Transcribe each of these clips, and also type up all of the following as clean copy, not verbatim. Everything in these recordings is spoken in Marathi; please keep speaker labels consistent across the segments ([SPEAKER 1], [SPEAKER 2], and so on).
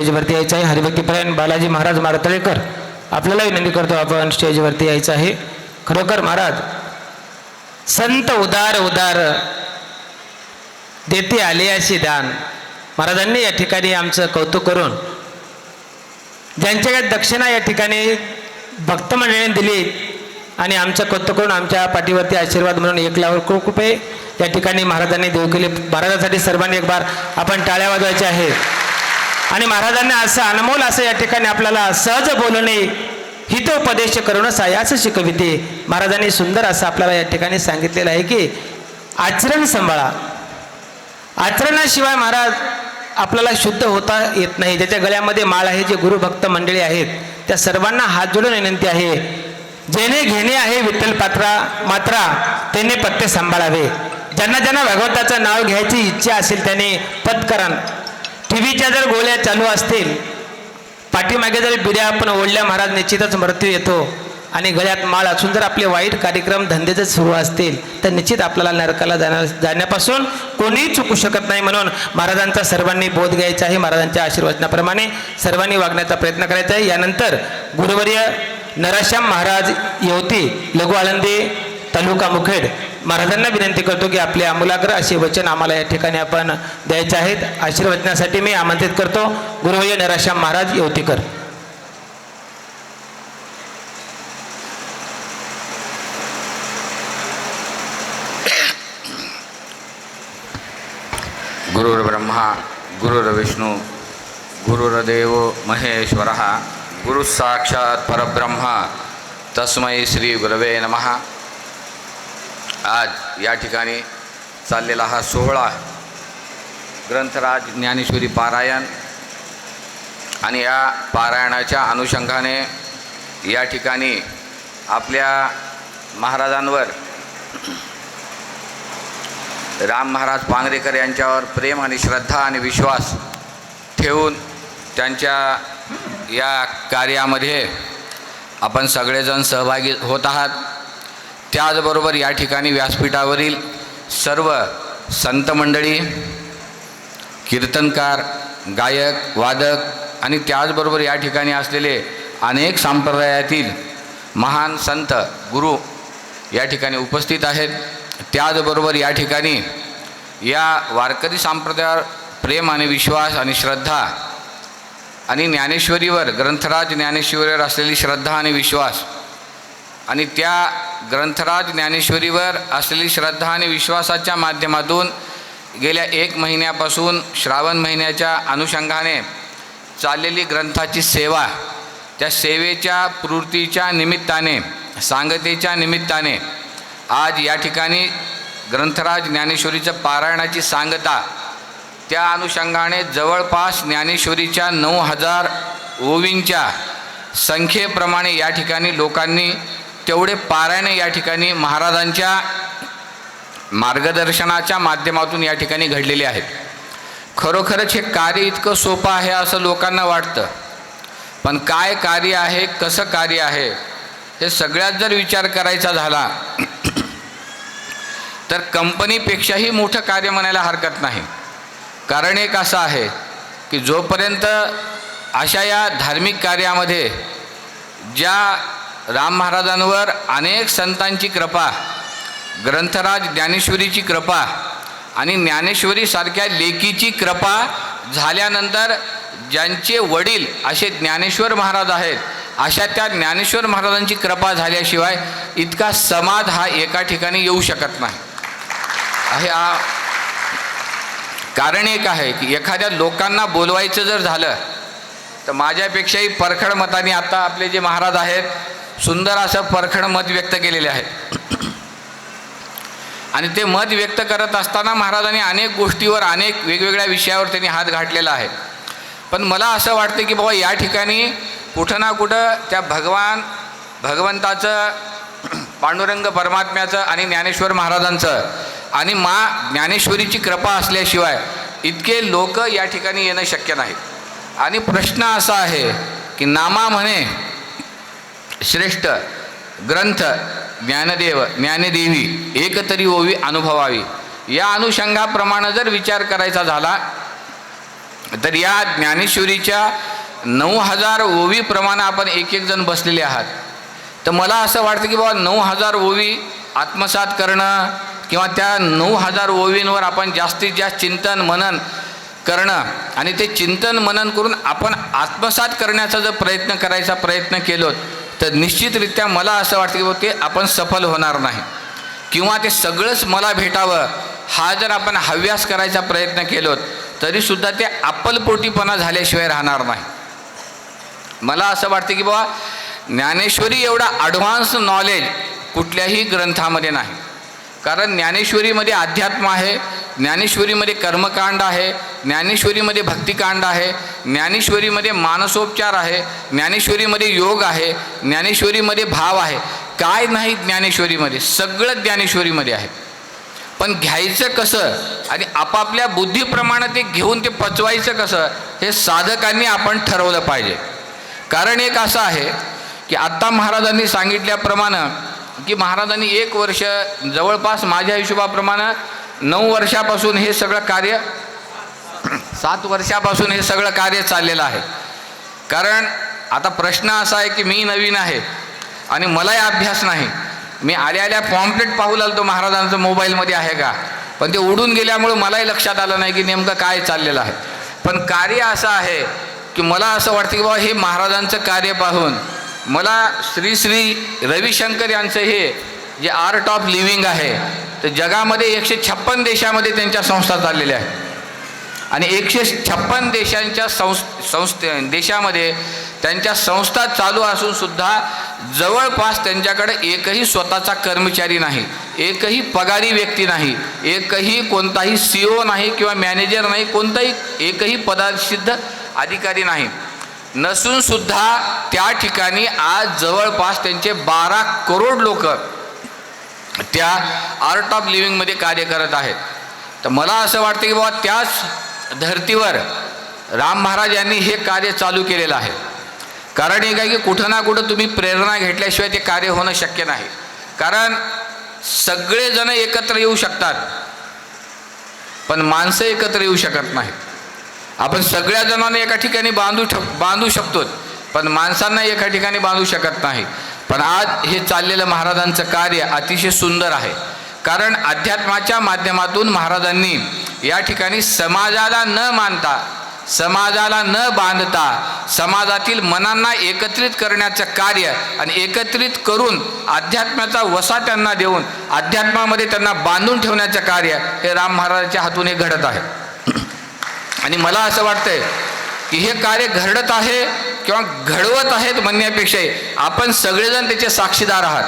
[SPEAKER 1] स्टेजवरती यायचं आहे. हरिभक्तीपरायण बालाजी महाराज मारतळेकर आपल्याला विनंती करतो आपण स्टेजवरती यायचं आहे. खरोखर महाराज संत उदार उदार देते आले असे दान. महाराजांनी या ठिकाणी आमचं कौतुक करून ज्यांच्याकडे दक्षिणा या ठिकाणी भक्त मंडळीने दिली आणि आमचं कौतुक करून आमच्या पाठीवरती आशीर्वाद म्हणून 1,00,000 रुपये या ठिकाणी महाराजांनी देऊ केले. महाराजांसाठी सर्वांनी एक बार आपण टाळ्या वाजवायच्या आहेत. आणि महाराजांनी असं अनमोल असं या ठिकाणी आपल्याला सहज बोलणे हितोपदेश करून सायास शिकविते. महाराजांनी सुंदर असं आपल्याला या ठिकाणी सांगितलेलं आहे की आचरण सांभाळा. आचरणाशिवाय महाराज आपल्याला शुद्ध होता येत नाही. ज्याच्या गळ्यामध्ये माळ आहे, जे गुरुभक्त मंडळी आहेत त्या सर्वांना हात जोडून विनंती आहे, जेणे घेणे आहे विठ्ठल मात्रा त्याने पत्ते सांभाळावे. ज्यांना ज्यांना भगवंताचं नाव घ्यायची इच्छा असेल त्याने पत्करण. टीव्हीच्या जर गोळ्या चालू असतील, पाठीमागे जर बिड्या आपण ओढल्या महाराज निश्चितच मृत्यू येतो. आणि गळ्यात माळ असून जर आपले वाईट कार्यक्रम धंदे जर सुरू असतील तर निश्चित आपल्याला नरकाला जाण्यापासून कोणीही चुकू शकत नाही. म्हणून महाराजांचा सर्वांनी बोध घ्यायचा आहे. महाराजांच्या आशीर्वचनाप्रमाणे सर्वांनी वागण्याचा प्रयत्न करायचा आहे. यानंतर गुरुवर्य नराश्याम महाराज येवती लघु आळंदी तालुका मुखेड महाराजांना विनंती करतो की आपले आमूलाग्र असे वचन आम्हाला या ठिकाणी आपण द्यायचे आहेत. आशीर्वचनासाठी मी आमंत्रित करतो गुरुवर्य नराश्याम महाराज येवतीकर.
[SPEAKER 2] गुरुर्ब्रह्मा गुरुर्विष्णू गुरुर्देव महेश्वरः गुरु साक्षात परब्रह्म तस्मै श्री गुरवे नमः. आज या ठिकाणी चाललेला हा सोहळा ग्रंथराज ज्ञानेश्वरी पारायण आणि या पारायणाच्या अनुषंगाने या ठिकाणी आपल्या महाराजांवर राम महाराज पांगरेकर यांच्यावर प्रेम आणि श्रद्धा आणि विश्वास ठेवून त्यांच्या या कार्यामध्ये आपण सगळेजण सहभागी होत आहात. त्याचबरोबर या ठिकाणी व्यासपीठावरील सर्व संत मंडळी, कीर्तनकार, गायक, वादक आणि त्याचबरोबर या ठिकाणी असलेले अनेक संप्रदायातील महान संत गुरु या ठिकाणी उपस्थित आहेत. त्याचबरोबर या ठिकाणी या वारकरी संप्रदायावर प्रेम आणि विश्वास आणि श्रद्धा आणि ज्ञानेश्वरीवर ग्रंथराज ज्ञानेश्वरीवर असलेली श्रद्धा आणि विश्वास आणि त्या ग्रंथराज ज्ञानेश्वरीवर असलेली श्रद्धा आणि विश्वासाच्या माध्यमातून गेल्या 1 महिन्यापासून श्रावण महिन्याच्या अनुषंगाने चाललेली ग्रंथाची सेवा, त्या सेवेच्या पूर्तीच्या निमित्ताने, सांगतेच्या निमित्ताने आज या ठिकाणी ग्रंथराज ज्ञानेश्वरीचं पारायणाची सांगता, त्या अनुषंगाने जवळपास ज्ञानेश्वरीच्या 9,000 ओवींच्या संख्येप्रमाणे या ठिकाणी लोकांनी तेवढे पारायणे या ठिकाणी महाराजांच्या मार्गदर्शनाच्या माध्यमातून या ठिकाणी घडलेले आहेत. खरोखरच हे कार्य इतकं सोपं आहे असं लोकांना वाटतं, पण काय कार्य आहे, कसं कार्य आहे, हे सगळ्यात जर विचार करायचा झाला तर कंपनीपेक्षाही मोठं कार्य म्हणायला हरकत नाही. कारण एक असं आहे की जोपर्यंत अशा या धार्मिक कार्यामध्ये ज्या राम महाराजांवर अनेक संतांची कृपा, ग्रंथराज ज्ञानेश्वरीची कृपा आणि ज्ञानेश्वरीसारख्या लेकीची कृपा झाल्यानंतर ज्यांचे वडील असे ज्ञानेश्वर महाराज आहेत, अशा त्या ज्ञानेश्वर महाराजांची कृपा झाल्याशिवाय इतका समाज हा एका ठिकाणी येऊ शकत नाही. आहे कारण एक आहे की एखाद्या लोकांना बोलवायचं जर झालं तर माझ्यापेक्षाही परखड मताने आता आपले जे महाराज आहेत सुंदर असं परखड मत व्यक्त केलेले आहे. आणि ते मत व्यक्त करत असताना महाराजांनी अनेक गोष्टीवर, अनेक वेगवेगळ्या विषयावर त्यांनी हात घातलेला आहे. पण मला असं वाटतं की बाबा या ठिकाणी कुठं ना कुठं त्या भगवंताचं, पांडुरंग परमात्म्याचं आणि ज्ञानेश्वर महाराजांचं आणि ज्ञानेश्वरीची कृपा असल्याशिवाय इतके लोक या ठिकाणी येणं शक्य नाही. आणि प्रश्न असा आहे की नामा म्हणे श्रेष्ठ ग्रंथ ज्ञानदेव ज्ञानदेवी एकतरी ओवी अनुभवावी. या अनुषंगाप्रमाणे जर विचार करायचा झाला तर या ज्ञानेश्वरीच्या 9000 ओवीप्रमाणे आपण एक एक जण बसलेले आहात. तर मला असं वाटतं की बाबा 9000 ओवी आत्मसात करणं किंवा त्या 9000 ओवींवर आपण जास्तीत जास्त चिंतन मनन करणं आणि ते चिंतन मनन करून आपण आत्मसात करण्याचा जर प्रयत्न केलो तर निश्चितरित्या मला असं वाटतं की बाबा ते आपण सफल होणार नाही किंवा ते सगळंच मला भेटावं हा जर आपण हव्यास करायचा प्रयत्न केलो तरीसुद्धा ते अप्पलपोटीपणा झाल्याशिवाय राहणार नाही. मला असं वाटतं की बाबा ज्ञानेश्वरी एवढा ॲडव्हान्स नॉलेज कुठल्याही ग्रंथामध्ये नाही. कारण ज्ञानेश्वरीमध्ये अध्यात्म आहे, ज्ञानेश्वरीमध्ये कर्मकांड आहे, ज्ञानेश्वरीमध्ये भक्तिकांड आहे, ज्ञानेश्वरीमध्ये मानसोपचार आहे, ज्ञानेश्वरीमध्ये योग आहे, ज्ञानेश्वरीमध्ये भाव आहे. काय नाही ज्ञानेश्वरीमध्ये, सगळं ज्ञानेश्वरीमध्ये आहे. पण घ्यायचं कसं आणि आपापल्या बुद्धीप्रमाणे ते घेऊन ते पचवायचं कसं हे साधकांनी आपण ठरवलं पाहिजे. कारण एक असं आहे की आत्ता महाराजांनी सांगितल्याप्रमाणे की महाराजांनी 1 वर्ष जवळपास माझ्या हिशोबाप्रमाणे 9 वर्षापासून हे सगळं कार्य 7 वर्षापासून हे सगळं कार्य चाललेलं आहे. कारण आता प्रश्न असा आहे की मी नवीन आहे आणि मलाही अभ्यास नाही. मी आल्या पॉम्पलेट पाहू लागलो महाराजांचं मोबाईलमध्ये आहे का, पण ते उडून गेल्यामुळं मलाही लक्षात आलं नाही की नेमकं काय चाललेलं आहे. पण कार्य असं आहे की मला असं वाटतं की बाबा हे महाराजांचं कार्य पाहून मला श्री श्री रविशंकर यांचं हे जे आर्ट ऑफ लिव्हिंग आहे तर जगामध्ये 156 देशामध्ये त्यांच्या संस्था चाललेल्या आहेत आणि 156 देशांच्या देशामध्ये त्यांच्या संस्था चालू असून सुद्धा जवळपास त्यांच्याकडे एकही स्वतःचा कर्मचारी नाही, एकही पगारी व्यक्ती नाही, एकही कोणताही CEO नाही किंवा मॅनेजर नाही, कोणताही एकही पदसिद्ध अधिकारी नाही नसून सुद्धा त्या ठिकाणी आज जवळपास त्यांचे 12 करोड लोक त्या आर्ट ऑफ लिव्हिंगमध्ये कार्य करत आहेत. तर मला असं वाटतं की बाबा त्याच धर्तीवर राम महाराज यांनी हे कार्य चालू केलेलं आहे. कारण एक आहे की कुठं ना कुठं तुम्ही प्रेरणा घेतल्याशिवाय ते कार्य होणं शक्य नाही. कारण सगळेजण एकत्र येऊ शकतात पण माणसं एकत्र येऊ शकत नाहीत. आपण सगळ्या जणांना एका ठिकाणी बांधू शकतो पण माणसांना एका ठिकाणी बांधू शकत नाही. पण आज हे चाललेलं महाराजांचं कार्य अतिशय सुंदर आहे. कारण अध्यात्माच्या माध्यमातून महाराजांनी या ठिकाणी समाजाला न मानता, समाजाला न बांधता समाजातील मनांना एकत्रित करण्याचं कार्य आणि एकत्रित करून अध्यात्माचा वसा त्यांना देऊन अध्यात्मामध्ये त्यांना बांधून ठेवण्याचं कार्य हे राम महाराजांच्या हातून हे घडत आहे. आणि मला असं वाटतंय की हे कार्य घडत आहे किंवा घडवत आहेत म्हणण्यापेक्षाही आपण सगळेजण त्याचे साक्षीदार आहात.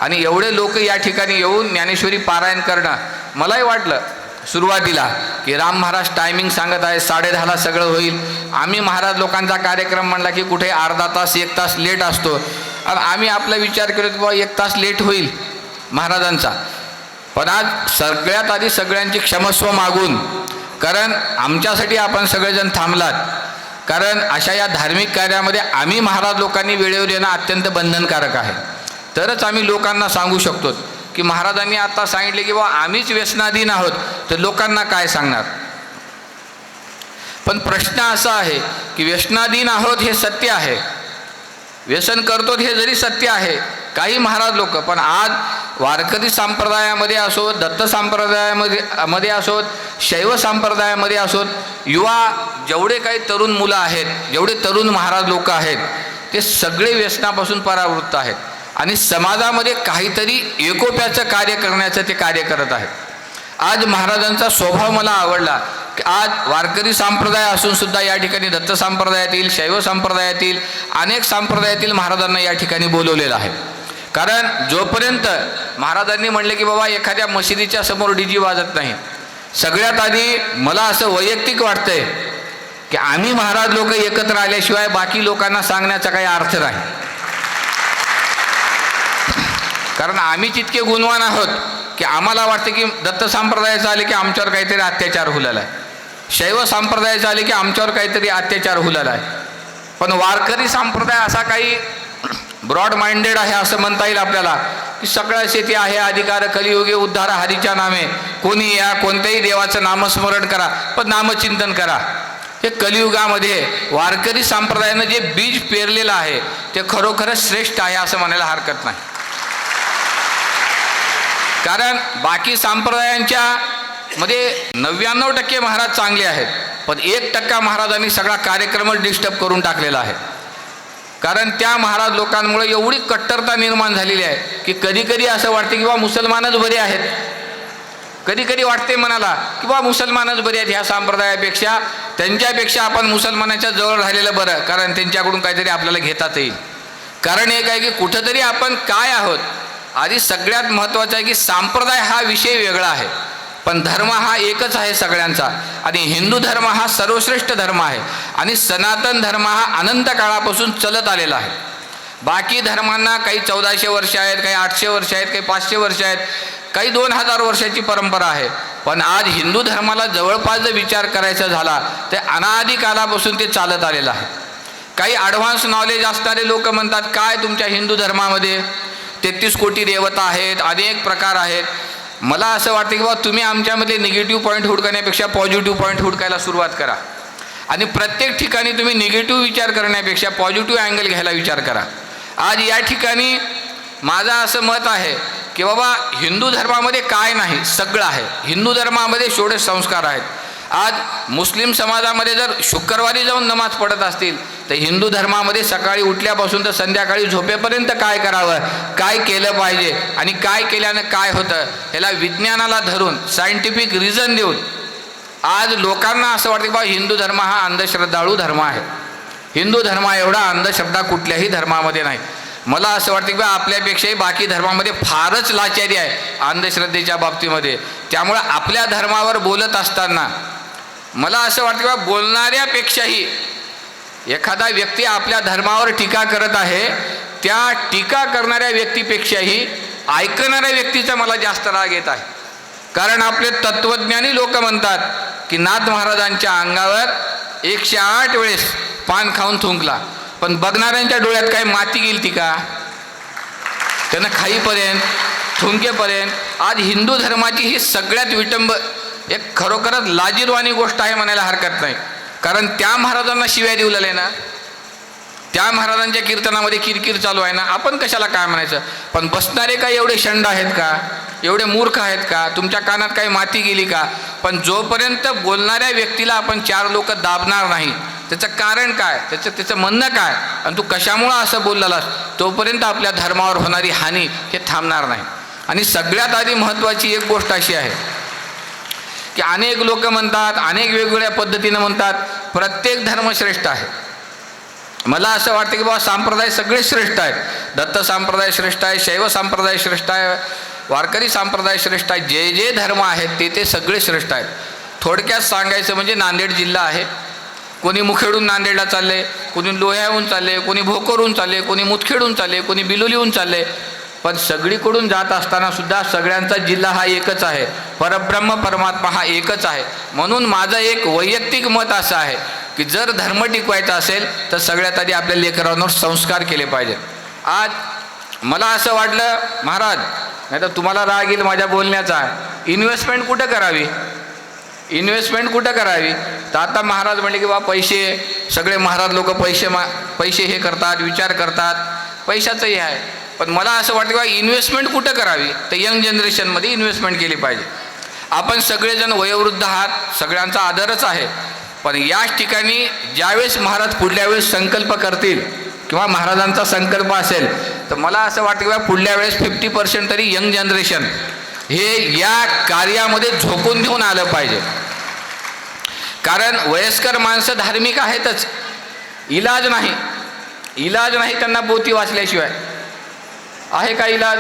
[SPEAKER 2] आणि एवढे लोक या ठिकाणी येऊन ज्ञानेश्वरी पारायण करणं मलाही वाटलं सुरुवातीला की राम महाराज टायमिंग सांगत आहे 10:30ला सगळं होईल. आम्ही महाराज लोकांचा कार्यक्रम म्हणला की कुठे अर्धा तास 1 तास लेट असतो आणि आम्ही आपला विचार केला की बाबा 1 तास लेट होईल महाराजांचा. पण आज सगळ्यात आधी सगळ्यांची क्षमस्व मागून, कारण आमच्यासाठी आपण सगळेजण थांबलात, कारण अशा या धार्मिक कार्यामध्ये आम्ही महाराज लोकांनी वेळेवर येणं अत्यंत बंधनकारक आहे. तरच आम्ही लोकांना सांगू शकतो की महाराजांनी आता सांगितले की बाबा आम्हीच व्यसनाधीन आहोत तर लोकांना काय सांगणार. पण प्रश्न असा आहे की व्यसनाधीन आहोत हे सत्य आहे, व्यसन करतो हे जरी सत्य आहे काही महाराज लोक, पण आज वारकरी संप्रदायामध्ये असोत, दत्त संप्रदायामध्ये असोत, शैव संप्रदायामध्ये असोत, युवा जेवढे काही तरुण मुलं आहेत, जेवढे तरुण महाराज लोक आहेत ते सगळे व्यसनापासून परावृत्त आहेत आणि समाजामध्ये काहीतरी एकोप्याचं कार्य करण्याचं ते कार्य करत आहेत. आज महाराजांचा स्वभाव मला आवडला की आज वारकरी संप्रदाय असून सुद्धा या ठिकाणी दत्त संप्रदायातील, शैव संप्रदायातील, अनेक संप्रदायातील महाराजांना या ठिकाणी बोलवलेलं आहे. कारण जोपर्यंत महाराजांनी म्हणले की बाबा एखाद्या मशिदीच्या समोर डीजी वाजत नाही, सगळ्यात आधी मला असं वैयक्तिक वाटतंय की आम्ही महाराज लोक एकत्र आल्याशिवाय बाकी लोकांना सांगण्याचा काही अर्थ नाही. कारण आम्ही तितके गुणवान आहोत की आम्हाला वाटतं की दत्त संप्रदायाचं आले की आमच्यावर काहीतरी अत्याचार होलेला आहे, शैव संप्रदायाचं आले की आमच्यावर काहीतरी अत्याचार होलेला आहे. पण वारकरी संप्रदाय असा काही ब्रॉड माइंडेड आहे असं म्हणता येईल आपल्याला की सगळं शेती आहे, अधिकार कलियुगे उद्धार हरीच्या नामे, कोणी या कोणत्याही देवाचं नामस्मरण करा पण नामचिंतन करा. हे कलियुगामध्ये वारकरी संप्रदायानं जे बीज पेरलेलं आहे ते खरोखरच श्रेष्ठ आहे असं म्हणायला हरकत नाही. कारण बाकी संप्रदायांच्या मध्ये 99% महाराज चांगले आहेत, पण 1% महाराजांनी सगळा कार्यक्रमच डिस्टर्ब करून टाकलेला आहे. कारण त्या महाराज लोकांमुळे एवढी कट्टरता निर्माण झालेली आहे की कधी कधी असं वाटते की बा मुसलमानच बरे आहेत. कधी कधी वाटते मनाला की बा मुसलमानच बरे आहेत, ह्या संप्रदायापेक्षा त्यांच्यापेक्षा आपण मुसलमानाच्या जवळ राहिलेलं बरं, कारण त्यांच्याकडून काहीतरी आपल्याला घेताच येईल. कारण एक आहे की कुठंतरी आपण काय आहोत. आधी सगळ्यात महत्त्वाचं आहे की संप्रदाय हा विषय वेगळा आहे, पण धर्म हा एकच आहे सगळ्यांचा. आणि हिंदू धर्म हा सर्वश्रेष्ठ धर्म आहे आणि सनातन धर्म हा अनंत काळापासून चलत आलेला आहे. बाकी धर्मांना काही 1400 वर्ष आहेत, काही 800 वर्ष आहेत, काही 500 वर्ष आहेत, काही 2000 वर्षाची परंपरा आहे. पण आज हिंदू धर्माला जवळपास जर विचार करायचा झाला तर अनादी कालापासून ते चालत आलेलं आहे. काही ॲडव्हान्स नॉलेज असणारे लोक म्हणतात काय तुमच्या हिंदू धर्मामध्ये 33 कोटी देवता आहेत, अनेक प्रकार आहेत. मला असं वाटतं की बाबा तुम्ही आमच्यामध्ये निगेटिव्ह पॉईंट हुडकण्यापेक्षा पॉझिटिव्ह पॉईंट हुडकायला सुरुवात करा आणि प्रत्येक ठिकाणी तुम्ही निगेटिव्ह विचार करण्यापेक्षा पॉझिटिव्ह अँगल घ्यायला विचार करा. आज या ठिकाणी माझं असं मत आहे की बाबा हिंदू धर्मामध्ये काय नाही, सगळं आहे. हिंदू धर्मामध्ये षोडश संस्कार आहेत. आज मुस्लिम समाजामध्ये जर शुक्रवारी जाऊन नमाज पडत असतील तर हिंदू धर्मामध्ये सकाळी उठल्यापासून तर संध्याकाळी झोपेपर्यंत काय करावं, काय केलं पाहिजे आणि काय केल्यानं काय होतं ह्याला विज्ञानाला धरून सायंटिफिक रिझन देऊन आज लोकांना असं वाटतं की बाबा हिंदू धर्म हा अंधश्रद्धाळू धर्म आहे. हिंदू धर्म एवढा अंधश्रद्धा कुठल्याही धर्मामध्ये नाही. मला असं वाटतं की बा आपल्यापेक्षाही बाकी धर्मामध्ये फारच लाचारी आहे अंधश्रद्धेच्या बाबतीमध्ये. त्यामुळं आपल्या धर्मावर बोलत असताना मला असं वाटतं की बा बोलणाऱ्यापेक्षाही एखादा व्यक्ती आपल्या धर्मावर टीका करत आहे, त्या टीका करणाऱ्या व्यक्तीपेक्षाही ऐकणाऱ्या व्यक्तीचा मला जास्त राग येत आहे. कारण आपले तत्त्वज्ञानी लोक म्हणतात की नाथ महाराजांच्या अंगावर 108 वेळेस पान खाऊन थुंकला, पण बघणाऱ्यांच्या डोळ्यात काय माती गेली का? त्यांना खाईपर्यंत थुंकेपर्यंत. आज हिंदू धर्माची ही सगळ्यात विटंब एक खरोखरच लाजिरवाणी गोष्ट आहे म्हणायला हरकत नाही. कारण त्या महाराजांना शिव्या देऊ लागले ना, त्या महाराजांच्या कीर्तनामध्ये किरकिर चालू आहे ना, आपण कशाला काय म्हणायचं. पण बसणारे काय एवढे शंड आहेत का, एवढे मूर्ख आहेत का, तुमच्या कानात काही माती गेली का? पण जोपर्यंत बोलणाऱ्या व्यक्तीला आपण 4 लोक दाबणार नाही, त्याचं कारण काय, त्याचं म्हणणं काय आणि तू कशामुळं असं बोललास, तोपर्यंत आपल्या धर्मावर होणारी हानी हे थांबणार नाही. आणि सगळ्यात आधी महत्त्वाची एक गोष्ट अशी आहे की अनेक लोक म्हणतात, अनेक वेगवेगळ्या पद्धतीनं म्हणतात प्रत्येक धर्म श्रेष्ठ आहे. मला असं वाटतं की बाबा संप्रदाय सगळे श्रेष्ठ आहेत. दत्त संप्रदाय श्रेष्ठ आहे, शैव संप्रदाय श्रेष्ठ आहे, वारकरी संप्रदाय श्रेष्ठ आहे. जे जे धर्म आहेत ते सगळे श्रेष्ठ आहेत. थोडक्यात सांगायचं म्हणजे नांदेड जिल्हा आहे. कोणी मुखेडून नांदेडला चालले, कोणी लोह्याहून चालले, कोणी भोकरहून चालले, कोणी मुदखेडून चालले, कोणी बिलोलीहून चालले. पण सगळीकडून जात असताना सुद्धा सगळ्यांचा जिल्हा हा एकच आहे, परब्रह्म परमात्मा हा एकच आहे. म्हणून माझं एक वैयक्तिक मत असं आहे की जर धर्म टिकवायचा असेल तर सगळ्यात आधी आपल्या लेकरांवर संस्कार केले पाहिजेत. आज मला असं वाटलं महाराज, नाही तर तुम्हाला राग येईल माझ्या बोलण्याचा, इन्व्हेस्टमेंट कुठं करावी, इन्व्हेस्टमेंट कुठं करावी. तर आता महाराज म्हणले की बा पैसे, सगळे महाराज लोक पैसे हे करतात, विचार करतात, पैशाचंही आहे. पण मला असं वाटतं की बा इन्व्हेस्टमेंट कुठं करावी, तर यंग जनरेशनमध्ये इन्व्हेस्टमेंट केली पाहिजे. आपण सगळेजण वयोवृद्ध आहात, सगळ्यांचा आदरच आहे. पण याच ठिकाणी ज्यावेळेस महाराज पुढल्या वेळेस संकल्प करतील किंवा महाराजांचा संकल्प असेल तर मला असं वाटतं की बा पुढल्या वेळेस 50% तरी यंग जनरेशन हे या कार्यामध्ये झोकून घेऊन आलं पाहिजे. कारण वयस्कर माणसं धार्मिक आहेतच, इलाज नाही त्यांना पोथी वाचल्याशिवाय. आहे का इलाज?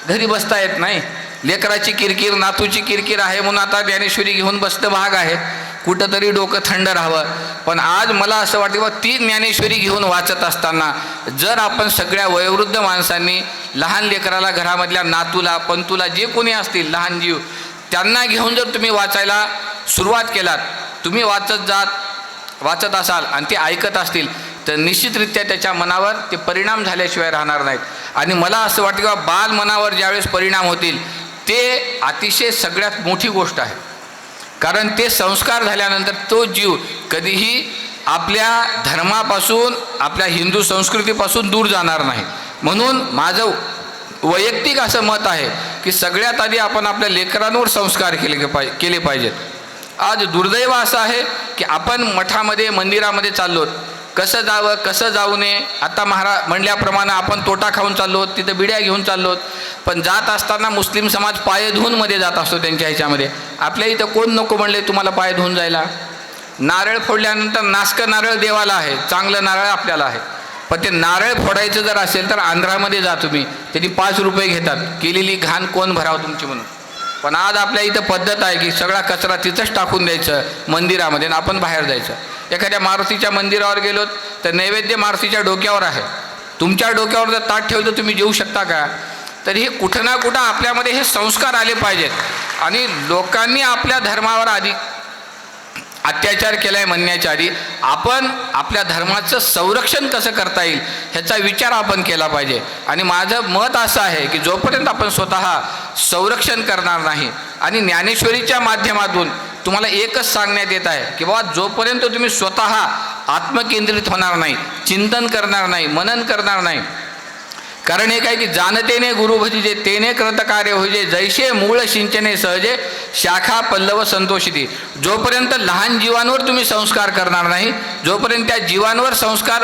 [SPEAKER 2] घरी बसता येत नाही, लेकराची किरकिर, नातूची किरकिर आहे म्हणून आता ज्ञानेश्वरी घेऊन बसतं भाग आहे, कुठंतरी डोकं थंड राहावं. पण आज मला असं वाटतं की ती ज्ञानेश्वरी घेऊन वाचत असताना जर आपण सगळ्या वयोवृद्ध माणसांनी लहान लेकराला, घरामधल्या नातूला, पंतूला, जे कोणी असतील लहान जीव, त्यांना घेऊन जर तुम्ही वाचायला सुरुवात केलात, तुम्ही वाचत असाल आणि ते ऐकत असतील तर निश्चितरित्या त्याच्या मनावर ते परिणाम झाल्याशिवाय राहणार नाहीत. आणि मला असं वाटतं की बाल मनावर ज्यावेळेस परिणाम होतील ते अतिशय सगळ्यात मोठी गोष्ट आहे. कारण ते संस्कार झाल्यानंतर तो जीव कधीही आपल्या धर्मापासून, आपल्या हिंदू संस्कृतीपासून दूर जाणार नाही. म्हणून माझं वैयक्तिक असं मत आहे की सगळ्यात आधी आपण आपल्या लेकरांवर संस्कार केले पाहिजेत. आज दुर्दैव असं आहे की आपण मठामध्ये, मंदिरामध्ये चाललो, कसं जावं कसं जाऊ नये, आता महाराज म्हणल्याप्रमाणे आपण तोटा खाऊन चाललो, तिथं बिड्या घेऊन चाललो, पण जात असताना मुस्लिम समाज पाय धुवूनमध्ये जात असतो त्यांच्या ह्याच्यामध्ये. आपल्या इथं कोण नको म्हणले तुम्हाला पाय धुवून जायला? नारळ फोडल्यानंतर नासकं नारळ देवाला आहे, चांगलं नारळ आपल्याला आहे, पण ते नारळ फोडायचं जर असेल तर आंध्रामध्ये जा तुम्ही, त्यांनी 5 रुपये घेतात, केलेली घाण कोण भरावं तुमची म्हणून. पण आज आपल्या इथं पद्धत आहे की सगळा कचरा तिथंच टाकून द्यायचं मंदिरामध्ये आणि आपण बाहेर जायचं. एखाद्या मारुतीच्या मंदिरावर गेलो तर नैवेद्य मारुतीच्या डोक्यावर आहे, तुमच्या डोक्यावर जर ताट ठेवलं तर तुम्ही जेवू शकता का? तर हे कुठं ना कुठं आपल्यामध्ये हे संस्कार आले पाहिजेत. आणि लोकांनी आपल्या धर्मावर आधी अत्याचार केला आहे म्हणण्याच्या आधी आपण आपल्या धर्माचं संरक्षण कसं करता येईल ह्याचा विचार आपण केला पाहिजे. आणि माझं मत असं आहे की जोपर्यंत आपण स्वतः संरक्षण करणार नाही, आणि ज्ञानेश्वरीच्या माध्यमातून तुम्हाला एकच सांगण्यात येत आहे की बाबा जोपर्यंत तुम्ही स्वतः आत्मकेंद्रित होणार नाही, चिंतन करणार नाही, मनन करणार नाही. कारण हे काय की जानतेने गुरु भजिजे तेने कृत कार्य होईजे, जैसे मूळ सिंचने सहजे शाखा पल्लव संतोषिती. जोपर्यंत लहान जीवांवर तुम्ही संस्कार करणार नाही, जोपर्यंत त्या जीवांवर संस्कार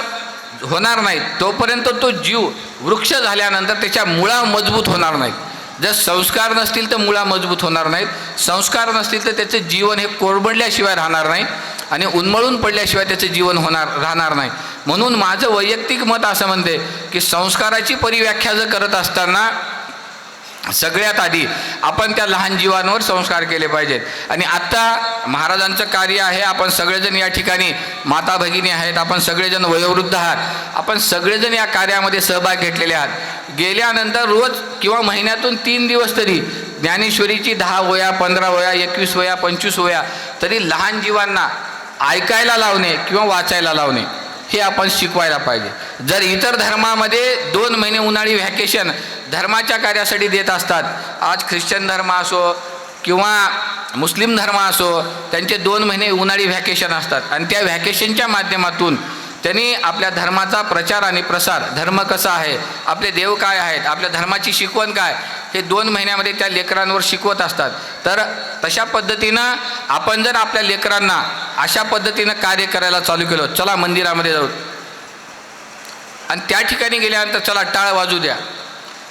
[SPEAKER 2] होणार नाहीत, तोपर्यंत तो जीव वृक्ष झाल्यानंतर त्याच्या मुळा मजबूत होणार नाहीत. जर संस्कार नसतील तर मुळा मजबूत होणार नाहीत, संस्कार नसतील तर त्याचं जीवन हे कोरबडल्याशिवाय राहणार नाही आणि उन्मळून पडल्याशिवाय त्याचं जीवन राहणार नाही. म्हणून माझं वैयक्तिक मत असं म्हणते की संस्काराची परिव्याख्या जर करत असताना सगळ्यात आधी आपण त्या लहान जीवांवर संस्कार केले पाहिजेत. आणि आत्ता महाराजांचं कार्य आहे, आपण सगळेजण या ठिकाणी माता भगिनी आहेत, आपण सगळेजण वयोवृद्ध आहात, आपण सगळेजण या कार्यामध्ये सहभाग घेतलेले आहात. गेल्यानंतर रोज किंवा महिन्यातून 3 दिवस तरी ज्ञानेश्वरीची 10 वया, 15 वया, 21 वया, 25 वया तरी लहान जीवांना ऐकायला लावणे किंवा वाचायला लावणे हे आपण शिकवायला पाहिजे. जर इतर धर्मामध्ये 2 महिने उन्हाळी व्हॅकेशन धर्माच्या कार्यासाठी देत असतात, आज ख्रिश्चन धर्म असो किंवा मुस्लिम धर्म असो, त्यांचे 2 महिने उन्हाळी व्हॅकेशन असतात आणि त्या व्हॅकेशनच्या माध्यमातून त्यांनी आपल्या धर्माचा प्रचार आणि प्रसार, धर्म कसा आहे, आपले देव काय आहेत, आपल्या धर्माची शिकवण काय, हे 2 महिन्यामध्ये त्या लेकरांवर शिकवत असतात. तर तशा पद्धतीनं आपण जर आपल्या लेकरांना अशा पद्धतीनं कार्य करायला चालू केलं, चला मंदिरामध्ये जाऊ आणि त्या ठिकाणी गेल्यानंतर चला टाळ वाजू द्या,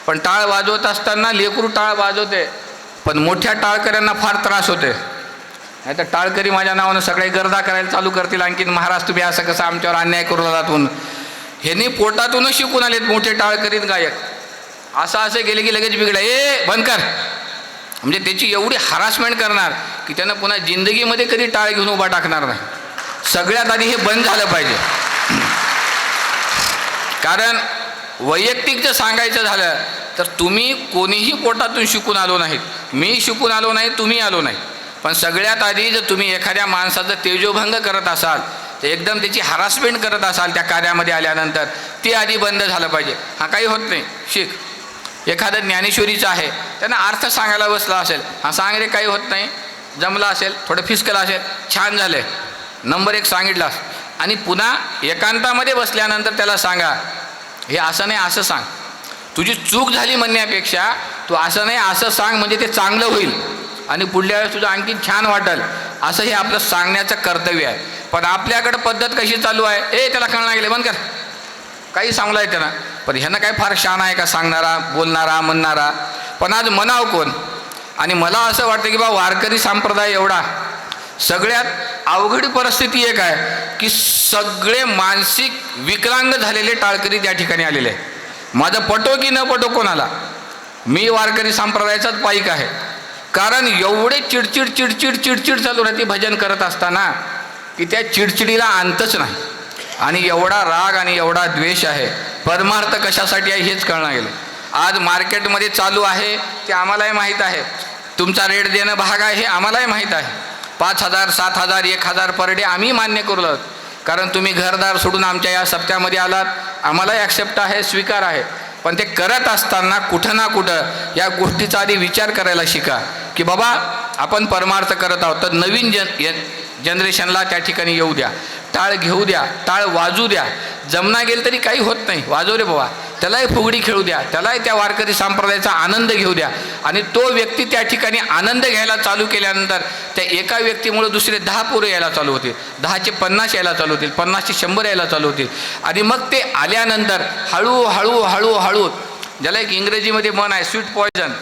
[SPEAKER 2] पण टाळ वाजवत असताना लेकरू टाळ वाजवते, पण मोठ्या टाळकऱ्यांना फार त्रास होते. नाही तर टाळकरी माझ्या नावानं सगळे गर्दा करायला चालू करतील, आणखीन महाराज तुम्ही असं कसं आमच्यावर अन्याय करू लागलात म्हणून. ह्यांनी पोटातूनच शिकून आलेत मोठे टाळकरीत गायक. असं गेले की लगेच बिघडा, ए बंद कर, म्हणजे त्याची एवढी हरासमेंट करणार की त्यानं पुन्हा जिंदगीमध्ये कधी टाळ घेऊन उभा टाकणार नाही. सगळ्यात आधी हे बंद झालं पाहिजे. कारण वैयक्तिक जर सांगायचं झालं तर तुम्ही कोणीही पोटातून शिकून आलो नाहीत, मी शिकून आलो नाही, तुम्ही आलो नाही, पण सगळ्यात आधी जर तुम्ही एखाद्या माणसाचं तेजोभंग करत असाल, तर एकदम त्याची हरासमेंट करत असाल त्या कार्यामध्ये आल्यानंतर, ते आधी बंद झालं पाहिजे. हा काही होत नाही, शिक. एखादं ज्ञानेश्वरीचं आहे, त्यांना अर्थ सांगायला बसला असेल, हा सांग रे, काही होत नाही, जमला असेल, थोडं फिसकलं असेल, छान झालं, नंबर 1 सांगितलास. आणि पुन्हा एकांतामध्ये बसल्यानंतर त्याला सांगा, हे असं नाही असं सांग. तुझी चूक झाली म्हणण्यापेक्षा तू असं नाही असं सांग, म्हणजे ते चांगलं होईल आणि पुढल्या वेळेस तुझं आणखी छान वाटेल, असं हे आपलं सांगण्याचं कर्तव्य आहे. पण आपल्याकडं पद्धत कशी चालू आहे, ए त्याला कळणार गेले, बंद कर, काही सांगलं आहे त्यांना, पण ह्यानं काय फार शान आहे का सांगणारा, बोलणारा, म्हणणारा. पण आज म्हणाव कोण? आणि मला असं वाटतं की बा वारकरी संप्रदाय एवढा सगळ्यात अवघड परिस्थिती एक आहे की सगळे मानसिक विकलांग झालेले टाळकरी त्या ठिकाणी आलेले आहे. माझं पटो की न पटो कोणाला, मी वारकरी संप्रदायाचाच पाईक आहे. कारण एवढे चिडचिड चिडचिड चिडचिड चालू राहते भजन करत असताना की त्या चिडचिडीला अंतच नाही. आणि एवढा राग आणि एवढा द्वेष आहे, परमार्थ कशासाठी आहे हेच कळणार गेलं. आज मार्केटमध्ये चालू आहे ते आम्हालाही माहीत आहे, तुमचा रेट देणं भाग आहे हे आम्हालाही माहीत आहे. 5,000, 7,000, 1,000 पर डे आम्ही मान्य करू लागलो, कारण तुम्ही घरदार सोडून आमच्या या सप्त्यामध्ये आलात, आम्हालाही ॲक्सेप्ट आहे, स्वीकार आहे. पण ते करत असताना कुठं ना कुठं या गोष्टीचा आधी विचार करायला शिका की बाबा आपण परमार्थ करत आहोत, तर नवीन जनरेशनला त्या ठिकाणी येऊ द्या, टाळ घेऊ द्या, टाळ वाजू द्या. जमना गेलं तरी काही होत नाही, वाजव रे बाबा, त्यालाही फुगडी खेळू द्या, त्यालाही त्या वारकरी संप्रदायाचा आनंद घेऊ द्या. आणि तो व्यक्ती त्या ठिकाणी आनंद घ्यायला चालू केल्यानंतर त्या एका व्यक्तीमुळे दुसरे 10 पोरं यायला चालू होतील, 10चे 50 यायला चालू होतील, 50चे 100 यायला चालू होतील. आणि मग ते आल्यानंतर हळूहळू हळूहळू, ज्याला एक इंग्रजीमध्ये म्हण आहे स्वीट पॉयझन,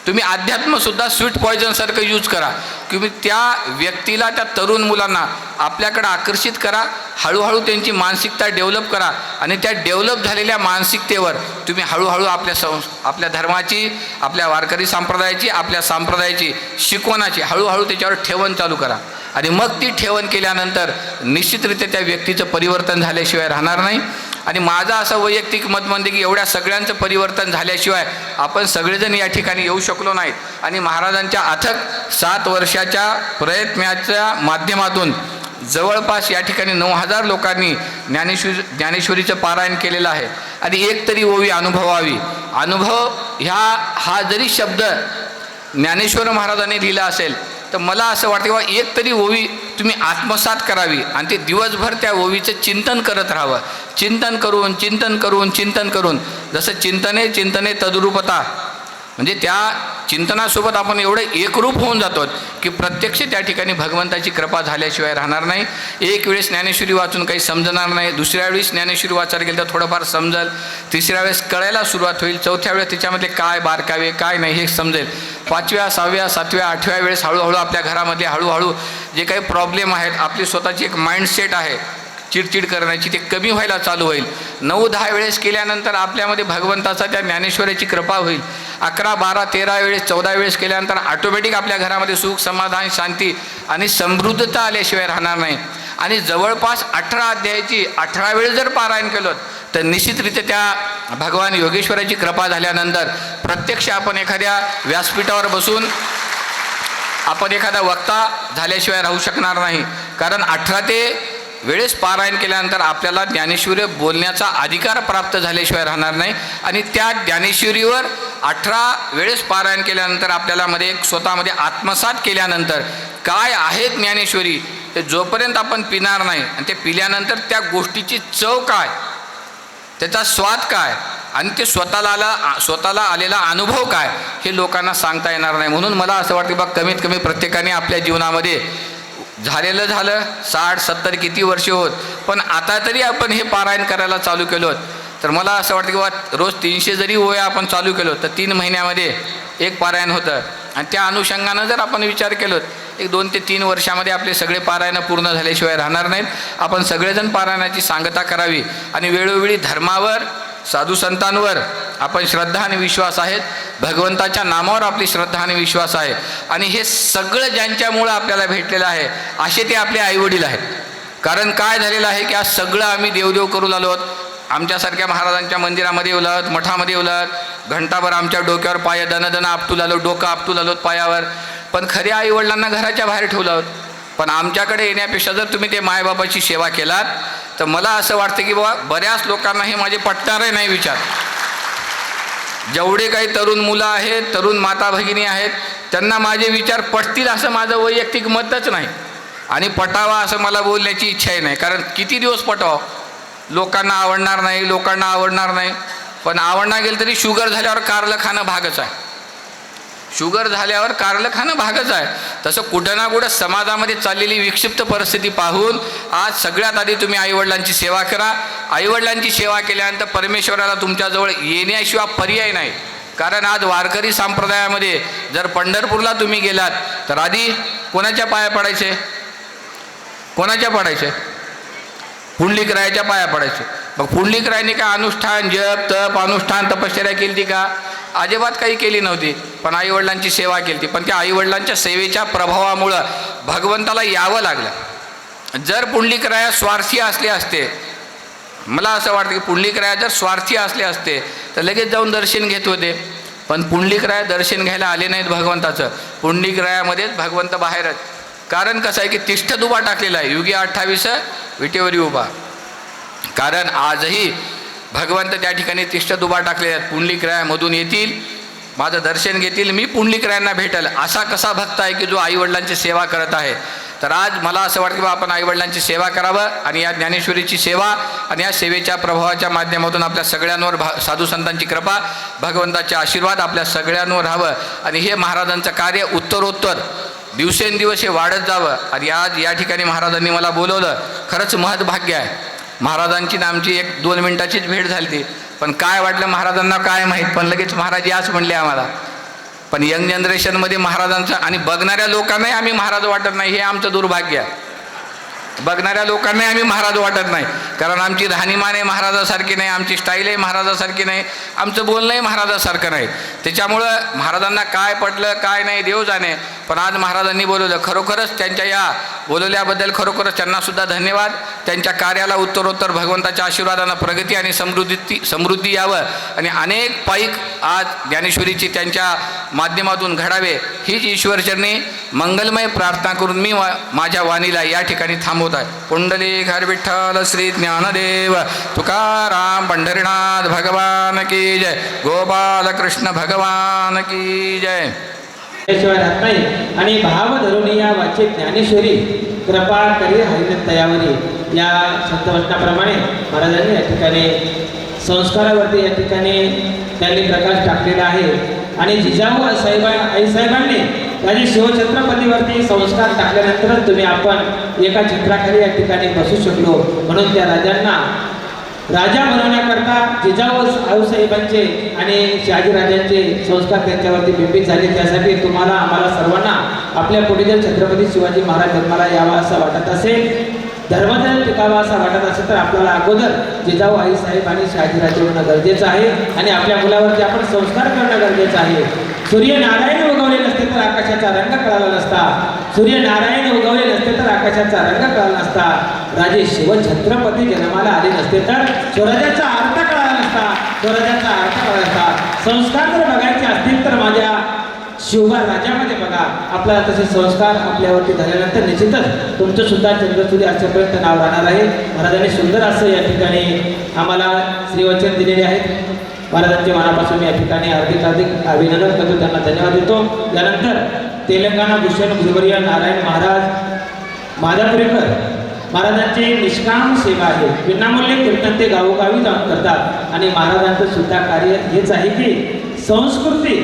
[SPEAKER 2] तुम्ही अध्यात्मसुद्धा स्वीट पॉयझनसारखं यूज करा. तुम्ही त्या व्यक्तीला, त्या तरुण मुलांना आपल्याकडे आकर्षित करा, हळूहळू त्यांची मानसिकता डेव्हलप करा. आणि त्या डेव्हलप झालेल्या मानसिकतेवर तुम्ही हळूहळू आपल्या धर्माची, आपल्या वारकरी संप्रदायाची, आपल्या संप्रदायाची शिकवणाची हळूहळू त्याच्यावर ठेवण चालू करा. आणि मग ती ठेवण केल्यानंतर निश्चितरित्या त्या व्यक्तीचं परिवर्तन झाल्याशिवाय राहणार नाही. आणि माझं असं वैयक्तिक मत म्हणते की एवढ्या सगळ्यांचं परिवर्तन झाल्याशिवाय आपण सगळेजण या ठिकाणी येऊ शकलो नाहीत. आणि महाराजांच्या अथक 7 वर्षाच्या प्रयत्नाच्या माध्यमातून जवळपास या ठिकाणी 9000 लोकांनी ज्ञानेश्वरीचं पारायण केलेलं आहे. आणि एक तरी ओवी अनुभवावी. अनुभव हा जरी शब्द ज्ञानेश्वर महाराजांनी लिहिला असेल, तर मला असं वाटतं की बाबा एक तरी ओवी तुम्ही आत्मसात करावी आणि ते दिवसभर त्या ओवीचं चिंतन करत राहावं. चिंतन करून चिंतन करून चिंतन करून, जसं चिंतने तद्रूपता, म्हणजे त्या चिंतनासोबत आपण एवढं एकरूप होऊन जातो की प्रत्यक्ष त्या ठिकाणी भगवंताची कृपा झाल्याशिवाय राहणार नाही. एक वेळेस ज्ञानेश्वरी वाचून काही समजणार नाही, दुसऱ्या वेळेस ज्ञानेश्वरी वाचायला गेलं तर थोडंफार समजेल, तिसऱ्या वेळेस कळायला सुरुवात होईल, चौथ्या वेळेस त्याच्यामध्ये काय बारकावे काय नाही हे समजेल, 5व्या 6व्या 7व्या 8व्या वेळेस हळूहळू आपल्या घरामध्ये हळूहळू जे काही प्रॉब्लेम आहेत, आपली स्वतःची एक माइंडसेट आहे चिडचिड करण्याची, ते कमी व्हायला चालू होईल. 9-10 वेळेस केल्यानंतर आपल्यामध्ये भगवंताचा, त्या ज्ञानेश्वराची कृपा होईल. 11, 12, 13 वेळेस 14 वेळेस केल्यानंतर ऑटोमॅटिक आपल्या घरामध्ये सुख, समाधान, शांती आणि समृद्धता आल्याशिवाय राहणार नाही. आणि जवळपास 18 अध्यायाची 18 वेळेस जर पारायण केलं तर निश्चितरित्या त्या भगवान योगेश्वराची कृपा झाल्यानंतर प्रत्यक्ष आपण एखाद्या व्यासपीठावर बसून आपण एखादा वक्ता झाल्याशिवाय राहू शकणार नाही. कारण 18 वेळेस पारायण केल्यानंतर आपल्याला ज्ञानेश्वरी बोलण्याचा अधिकार प्राप्त झाल्याशिवाय राहणार नाही. आणि त्या ज्ञानेश्वरीवर 18 वेळेस पारायण केल्यानंतर आपल्याला स्वतःमध्ये आत्मसात केल्यानंतर काय आहे ज्ञानेश्वरी ते जोपर्यंत आपण पिणार नाही, आणि ते पिल्यानंतर त्या गोष्टीची चव काय, त्याचा स्वाद काय, आणि ते स्वतःला आलेला अनुभव काय, हे लोकांना सांगता येणार नाही. म्हणून मला असं वाटतं बघ, कमीत कमी प्रत्येकाने आपल्या जीवनामध्ये झालं 60-70 किती वर्ष होत, पण आता तरी आपण हे पारायण करायला चालू केलो, तर मला असं वाटतं की बाबा रोज 300 जरी ओव्या आपण चालू केलो तर 3 महिन्यामध्ये एक पारायण होतं. आणि त्या अनुषंगानं जर आपण विचार केलो, एक 2 ते 3 वर्षामध्ये आपले सगळे पारायणं पूर्ण झाल्याशिवाय राहणार नाहीत. आपण सगळेजण पारायणाची सांगता करावी. आणि वेळोवेळी धर्मावर, साधू संतांवर आपण श्रद्धा आणि विश्वास आहेत, भगवंताच्या नामावर आपली श्रद्धा आणि विश्वास आहे. आणि हे सगळं ज्यांच्यामुळं आपल्याला भेटलेलं आहे असे ते आपले आईवडील आहेत. कारण काय झालेलं आहे की आज सगळं आम्ही देवदेव करू लागलो, आमच्यासारख्या महाराजांच्या मंदिरामध्ये येऊ लागत, मठामध्ये येऊ लागत, घंटाभर आमच्या डोक्यावर पाय दन आपटू लागलो, डोकं आपटू लागलो पायावर, पण खऱ्या आईवडिलांना घराच्या बाहेर ठेवलं आहोत. पण आमच्याकडे येण्यापेक्षा जर तुम्ही ते मायबापाची सेवा केलात तर मला असं वाटतं की बाबा बऱ्याच लोकांना हे माझे पटणारही नाही विचार. जेवढे काही तरुण मुलं आहेत, तरुण माता भगिनी आहेत, त्यांना माझे विचार पटतील असं माझं वैयक्तिक मतच नाही. आणि पटावा असं मला बोलण्याची इच्छाही नाही. कारण किती दिवस पटावं, लोकांना आवडणार नाही. पण आवडणार गेलं तरी शुगर झाल्यावर कारलं खाणं भागच आहे. तसं कुठं ना कुठं समाजामध्ये चाललेली विक्षिप्त परिस्थिती पाहून आज सगळ्यात आधी तुम्ही आईवडिलांची सेवा करा. आईवडिलांची सेवा केल्यानंतर परमेश्वराला तुमच्याजवळ येण्याशिवाय पर्याय नाही. कारण आज वारकरी संप्रदायामध्ये जर पंढरपूरला तुम्ही गेलात तर आधी कोणाच्या पाया पडायचे? पुंडलिकरायाच्या पाया पडायचे. मग पुंडलिकरायाने का अनुष्ठान, जप, तप, अनुष्ठान, तपश्चर्या केली ती का? अजिबात काही केली नव्हती. पण आईवडिलांची सेवा केली ती. पण त्या आईवडिलांच्या सेवेच्या प्रभावामुळं भगवंताला यावं लागलं. जर पुंडलिकराया स्वार्थी असले असते, मला असं वाटतं की पुंडलिकराया जर स्वार्थी असले असते तर लगेच जाऊन दर्शन घेत होते. पण पुंडलिकराया दर्शन घ्यायला आले नाहीत भगवंताचं. पुंडलिकरायामध्येच भगवंत बाहेरच. कारण कसं आहे की तिष्ठ दुबा टाकलेला आहे, युगी 28 विटेवरी उभा. कारण आजही भगवंत त्या ठिकाणी तिष्ठ दुबा टाकलेले आहेत. पुंडलिकरायामधून येतील, माझं दर्शन घेतील, मी पुंडलिकरायांना भेटेल, असा कसा भक्त आहे की जो आईवडिलांची सेवा करत आहे. तर आज मला असं वाटतं की आपण आईवडिलांची सेवा करावं आणि या ज्ञानेश्वरीची सेवा आणि या सेवेच्या प्रभावाच्या माध्यमातून आपल्या सगळ्यांवर साधू संतांची कृपा, भगवंताचे आशीर्वाद आपल्या सगळ्यांवर राहावं आणि हे महाराजांचं कार्य उत्तरोत्तर दिवसेंदिवस हे वाढत जावं. आणि आज या ठिकाणी महाराजांनी मला बोलवलं, खरंच महत्भाग्य आहे. महाराजांची ना आमची 1-2 मिनिटाचीच भेट झाली ती, पण काय वाटलं महाराजांना काय माहीत, पण लगेच महाराज याच म्हणले आम्हाला. पण यंग जनरेशनमध्ये महाराजांचं आणि बघणाऱ्या लोकांनाही आम्ही महाराज वाटत नाही, हे आमचं दुर्भाग्य आहे. बघणाऱ्या लोकांनाही आम्ही महाराज वाटत नाही, कारण आमची राहणीमान आहे महाराजासारखी नाही, आमची स्टाईल आहे महाराजासारखी नाही, आमचं बोलणंही महाराजासारखं नाही. त्याच्यामुळं महाराजांना काय पटलं काय नाही देव जाणे. पण आज महाराजांनी बोलवलं, खरोखरच त्यांच्या या बोलवल्याबद्दल खरोखरच त्यांनासुद्धा धन्यवाद. त्यांच्या कार्याला उत्तरोत्तर भगवंताच्या आशीर्वादानं प्रगती आणि समृद्धी यावं आणि अनेक पाईक आज ज्ञानेश्वरीची त्यांच्या माध्यमातून घडावे, हीच ईश्वरचरणी मंगलमय प्रार्थना करून मी माझ्या वाणीला या ठिकाणी थांबवत आहे. पुंडलिक हर विठ्ठल श्री ज्ञानदेव तुकाराम पंढरीनाथ भगवान की जय. गोपाल कृष्ण भगवान की जय.
[SPEAKER 1] शिवाय राहत नाही आणि भाव धरून या वाचे ज्ञानेश्वरी कृपा करी हरित तयावरी या संतवचनाप्रमाणे महाराजांनी या ठिकाणी संस्कारावरती या ठिकाणी त्यांनी प्रकाश टाकलेला आहे. आणि जिजाऊ आईसाहेबांनी माझे शिवछत्रपतीवरती संस्कार टाकल्यानंतरच तुम्ही आपण एका छत्राखाली या ठिकाणी बसू शकलो. म्हणून त्या राजांना राजा बनवण्याकरता जिजाऊ आऊसाहेबांचे आणि शहाजीराजांचे संस्कार त्यांच्यावरती बिंबित झाले. त्यासाठी तुम्हाला आम्हाला सर्वांना आपल्या पुढे जर छत्रपती शिवाजी महाराज जन्माला यावा असं वाटत असेल, धर्म जर टिकावा असा वाटत असेल तर आपल्याला अगोदर जिजाऊ आईसाहेब आणि शहाजीराजे होणं गरजेचं आहे आणि आपल्या मुलावरती आपण संस्कार करणं गरजेचं आहे. सूर्यनारायण उगवले नसते तर आकाशाचा रंग कळाला नसता. सूर्यनारायण उगवले नसते तर आकाशाचा रंग कळाला नसता. राजे शिवछत्रपती जन्माला आले नसते तर स्वराज्याचा अर्थ कळाला नसता. स्वराज्याचा अर्थ कळाला नसता. संस्कार जर बघायचे असतील तर माझ्या शिवबा राजामध्ये बघा. आपला तसे संस्कार आपल्यावरती झाल्यानंतर निश्चितच तुमचं सुद्धा चंद्रचूडी आजच्यापर्यंत नाव राहणार आहे. महाराजांनी सुंदर असं या ठिकाणी आम्हाला श्रीवचन दिलेले आहेत. महाराजांच्या मनापासून मी या ठिकाणी हार्दिक अभिनंदन करतो, त्यांना धन्यवाद देतो. यानंतर तेलंगणा भूषण गुरुवर्य नारायण महाराज माधापुरीकर महाराजांची निष्काम सेवा आहे. विनामूल्य कीर्तन ते गावोगावी जाऊन करतात आणि महाराजांचं सुद्धा कार्य हेच आहे की संस्कृती,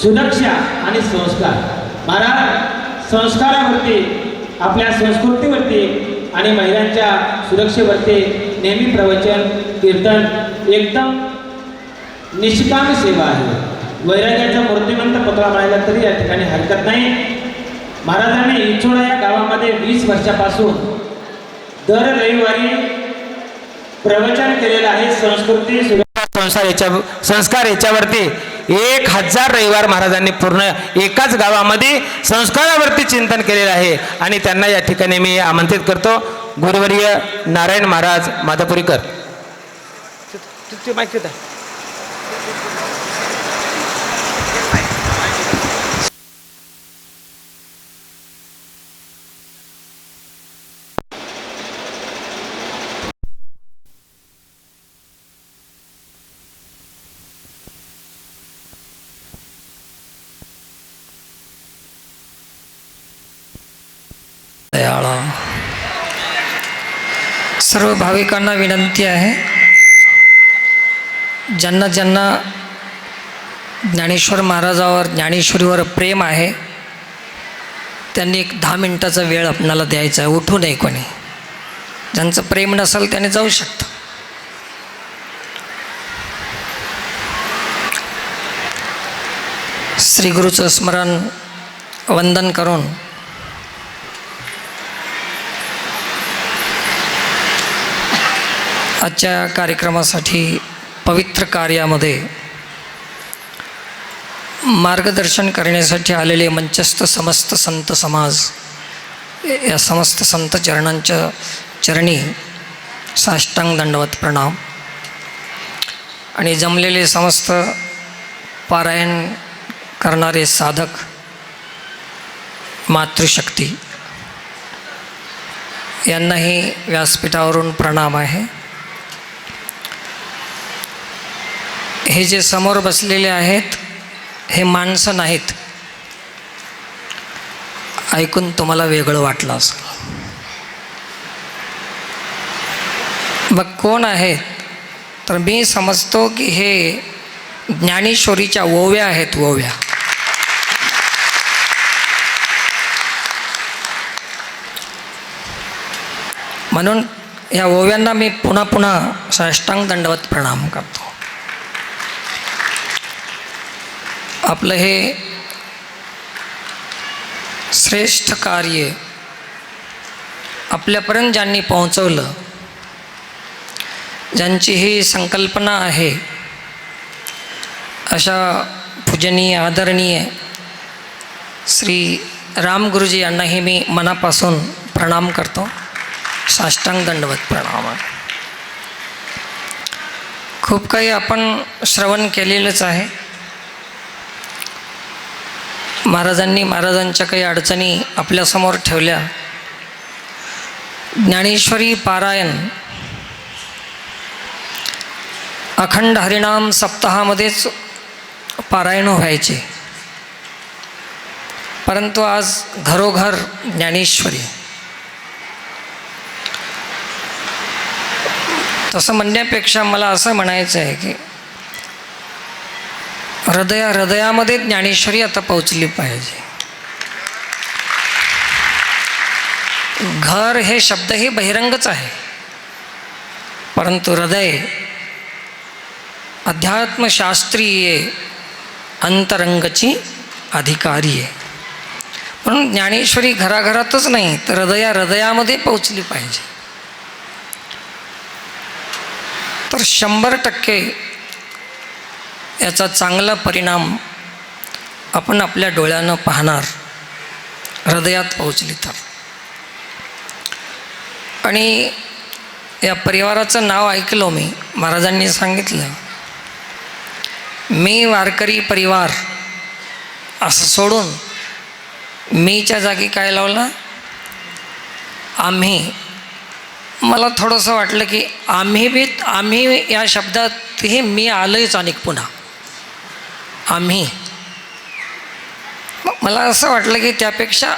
[SPEAKER 1] सुरक्षा आणि संस्कार. महाराज संस्कारावरती, आपल्या संस्कृतीवरती आणि महिलांच्या सुरक्षेवरती नेहमी प्रवचन कीर्तन एकदम निष्काम सेवा आहे. वैराग्याचा मूर्तिमंत पुतळा म्हणायला तरी या ठिकाणी हरकत नाही. महाराजांनी इचोडा या गावामध्ये 20 वर्षापासून दर रविवारी प्रवचन केलेलं आहे. संस्कृती सुरक्षा संस्कार याच्यावरती 1000 रविवार महाराजांनी पूर्ण एकाच गावामध्ये संस्कारावरती चिंतन केलेलं आहे आणि त्यांना या ठिकाणी मी आमंत्रित करतो. गुरुवर्य नारायण महाराज माधापुरीकर.
[SPEAKER 3] दयाळा सर्व भाविकांना विनंती आहे, ज्यांना ज्यांना ज्ञानेश्वर महाराजावर ज्ञानेश्वरीवर प्रेम आहे त्यांनी एक 10 मिनिटाचा वेळ आपणाला द्यायचा आहे. उठू नये कोणी. ज्यांचं प्रेम नसेल त्याने जाऊ शकतं. श्री गुरुचं स्मरण वंदन करून आजच्या कार्यक्रमासाठी पवित्र कार्यामध्ये मार्गदर्शन करण्यासाठी आलेले मंचस्थ समस्त संत समाज, या समस्त संत चरणांच्या चरणी साष्टांग दंडवत प्रणाम. आणि जमलेले समस्त पारायण करणारे साधक मातृशक्ती यांनाही व्यासपीठावरून प्रणाम आहे. हे जे समोर बसलेले आहेत हे माणसं नाहीत. ऐकून तुम्हाला वेगळं वाटलं असेल. मग कोण आहेत? तर मी समजतो की हे ज्ञानेश्वरीच्या ओव्या आहेत, ओव्या. म्हणून या ओव्यांना मी पुन्हा पुन्हा साष्टांग दंडवत प्रणाम करतो. आपलं हे श्रेष्ठ कार्य आपल्यापर्यंत ज्यांनी पोहोचवलं, ज्यांची ही संकल्पना आहे, अशा पूजनीय आदरणीय श्री रामगुरुजी यांनाही मी मनापासून प्रणाम करतो. साष्टांग दंडवत प्रणाम. खूप काही आपण श्रवण केलेलंच आहे. महाराजांनी महाराजांच्या काही अडचणी आपल्यासमोर ठेवल्या. ज्ञानेश्वरी पारायण अखंड हरिनाम सप्ताहामध्येच पारायण व्हायचे, परंतु आज घरोघर ज्ञानेश्वरी. तसं म्हणण्यापेक्षा मला असं म्हणायचं आहे की हृदयामध्ये ज्ञानेश्वरी आता पोहोचली पाहिजे. घर हे शब्दही बहिरंगच आहे, परंतु हृदय अध्यात्मशास्त्रीय अंतरंगची अधिकारी आहे. म्हणून ज्ञानेश्वरी घराघरातच नाही तर हृदयामध्ये पोहोचली पाहिजे. तर 100% याचा चांगला परिणाम आपण आपल्या डोळ्यानं पाहणार, हृदयात पोहोचली तर. आणि या परिवाराचं नाव ऐकलं मी, महाराजांनी सांगितलं मी वारकरी परिवार असं सोडून मीच्या जागी काय लावलं? आम्ही. मला थोडंसं वाटलं की आम्ही या शब्दातही मी आलोयच अनेक पुन्हा आम्ही. मग मला असं वाटलं की त्यापेक्षा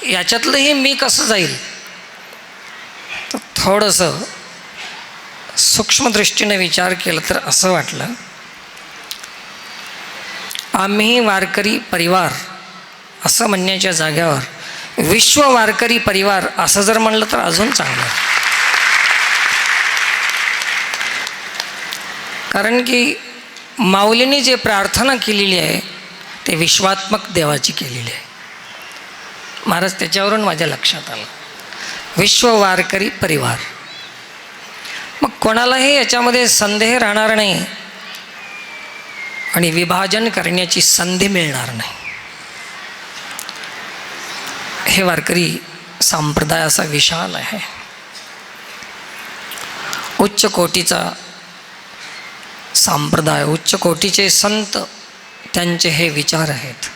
[SPEAKER 3] याच्यातलंही मी कसं जाईल. तर थोडंसं सूक्ष्मदृष्टीने विचार केला तर असं वाटलं आम्ही वारकरी परिवार असं म्हणण्याच्या जाग्यावर विश्व वारकरी परिवार असं जर म्हणलं तर अजून चांगलं. कारण की माऊलींनी जे प्रार्थना केलेली आहे ते विश्वात्मक देवाची केलेली आहे. महाराज त्याच्यावरून माझ्या लक्षात आलं विश्व वारकरी परिवार. मग कोणालाही याच्यामध्ये संदेह राहणार नाही आणि विभाजन करण्याची संधी मिळणार नाही. हे वारकरी संप्रदाय असा विशाल आहे, उच्च कोटीचा संप्रदाय, उच्च कोटीचे संत, त्यांचे हे विचार आहेत.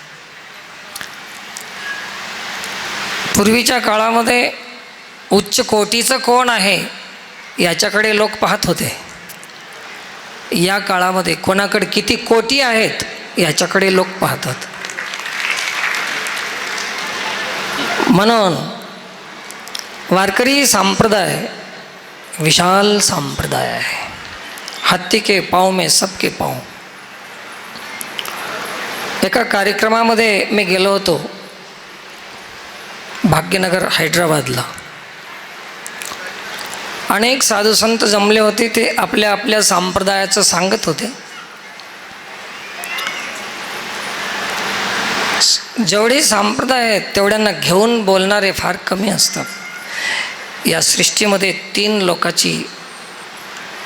[SPEAKER 3] पूर्वीच्या काळामध्ये उच्च कोटीचं कोण आहे याच्याकडे लोक पाहत होते. या काळामध्ये कोणाकडे किती कोटी आहेत याच्याकडे लोक पाहतात. म्हणून वारकरी संप्रदाय विशाल संप्रदाय आहे. हाथी के पाँव में सबके पाँव. एका कार्यक्रमामध्ये मी गेलो होतो भाग्यनगर हैदराबादला. अनेक साधू संत जमले होते. ते आपल्या आपल्या संप्रदायाचं सांगत होते. जेवढे संप्रदाय आहेत तेवढ्यांना घेऊन बोलणारे फार कमी असतात. या सृष्टीमध्ये 3 लोकांची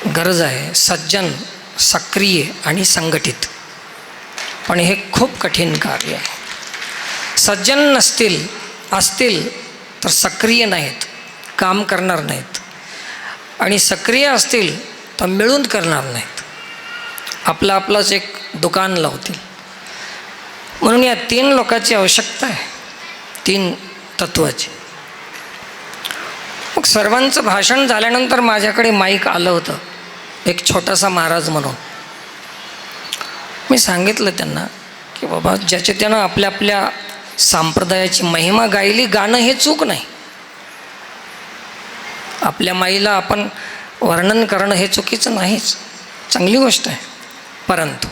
[SPEAKER 3] गरज आहे, सज्जन, सक्रिय आणि संघटित. पण हे खूप कठीण कार्य आहे. सज्जन असतील तर सक्रिय नाहीत, काम करणार नाहीत, आणि सक्रिय असतील तर मिळून करणार नाहीत, आपलंच एक दुकान लावतील. म्हणून या 3 लोकांची आवश्यकता आहे, 3 तत्वाची. मग सर्वांचं भाषण झाल्यानंतर माझ्याकडे माईक आलं होतं, एक छोटासा महाराज म्हणून. मी सांगितलं त्यांना की बाबा ज्याचे त्यानं आपल्या आपल्या संप्रदायाची महिमा गायली, गाणं हे चूक नाही. आपल्या माईला आपण वर्णन करणं हे चुकीचं नाहीच, चांगली गोष्ट आहे. परंतु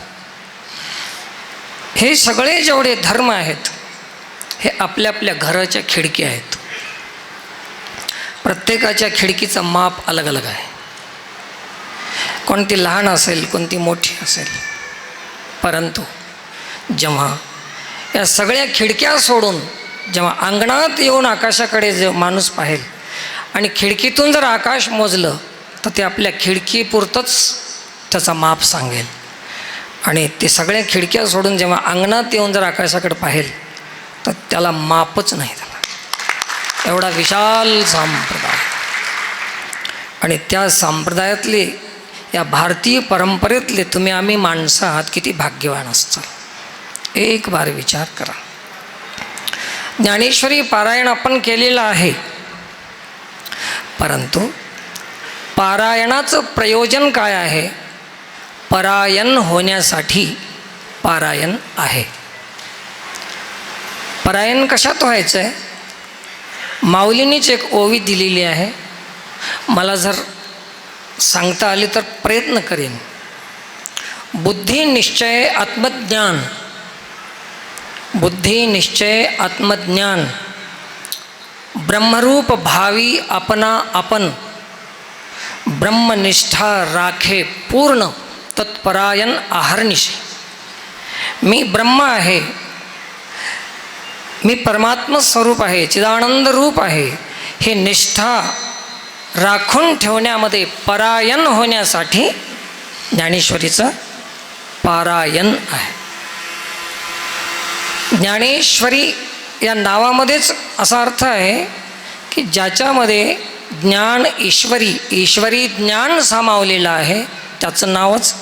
[SPEAKER 3] हे सगळे जेवढे धर्म आहेत हे आपल्या आपल्या घराच्या खिडकी आहेत. प्रत्येकाच्या खिडकीचं माप अलग अलग आहे. कोणती लहान असेल, कोणती मोठी असेल. परंतु जेव्हा या सगळ्या खिडक्या सोडून जेव्हा अंगणात येऊन आकाशाकडे जे माणूस पाहेल आणि खिडकीतून जर आकाश मोजलं तर ते आपल्या खिडकीपुरतंच त्याचा माप सांगेल. आणि ते सगळ्या खिडक्या सोडून जेव्हा अंगणात येऊन जर आकाशाकडे पाहेल तर त्याला मापच नाही त्याला. एवढा विशाल संप्रदाय. आणि त्या संप्रदायातले, या भारतीय परंपरेतले तुम्ही आम्ही माणसं आहात, किती भाग्यवान असतात. एक बार विचार करा. ज्ञानेश्वरी पारायण आपण केलेलं आहे, परंतु पारायणाचं प्रयोजन काय आहे? परायण होण्यासाठी पारायण आहे. परायण कशात व्हायचं आहे? माऊलींनीच एक ओवी दिलेली आहे, मला जर सांगता आली तर प्रयत्न करेन. बुद्धी निश्चय आत्मज्ञान, बुद्धी निश्चय आत्मज्ञान, ब्रह्मरूप भावी आपणा आपण, ब्रह्मनिष्ठा राखे पूर्ण तत्परायण आहारनिशी. मी ब्रह्म आहे, मी परमात्म स्वरूप आहे, चिदानंद रूप आहे, हे निष्ठा राखून ठेवण्यामध्ये परायण होण्यासाठी ज्ञानेश्वरीचं पारायण आहे. ज्ञानेश्वरी या नावामध्येच असा अर्थ आहे की ज्याच्यामध्ये ज्ञान ईश्वरी, ईश्वरी ज्ञान सामावलेलं आहे, त्याचं नावच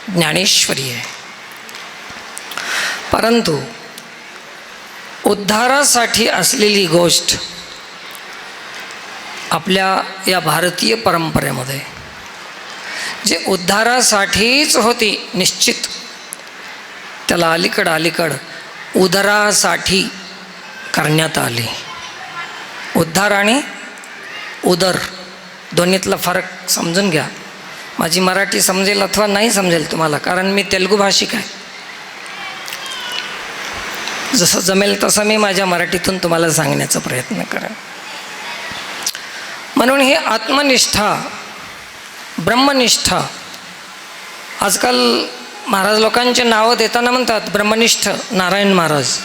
[SPEAKER 3] ज्ञानेश्वरी आहे. परंतु उद्धारासाठी असलेली गोष्ट आपल्या या भारतीय परंपरेमध्ये जे उद्धारासाठीच होती निश्चित, त्याला अलीकड उदरासाठी करण्यात आली. उद्धार आणि उदर दोन्हीतला फरक समजून घ्या. माझी मराठी समजेल अथवा नाही समजेल तुम्हाला, कारण मी तेलुगू भाषिक आहे. जसं जमेल तसं मी माझ्या मराठीतून तुम्हाला सांगण्याचा प्रयत्न करेन. म्हणून हे आत्मनिष्ठा, ब्रह्मनिष्ठा, आजकाल महाराज लोकांचे नावं देताना म्हणतात ब्रह्मनिष्ठ नारायण महाराज.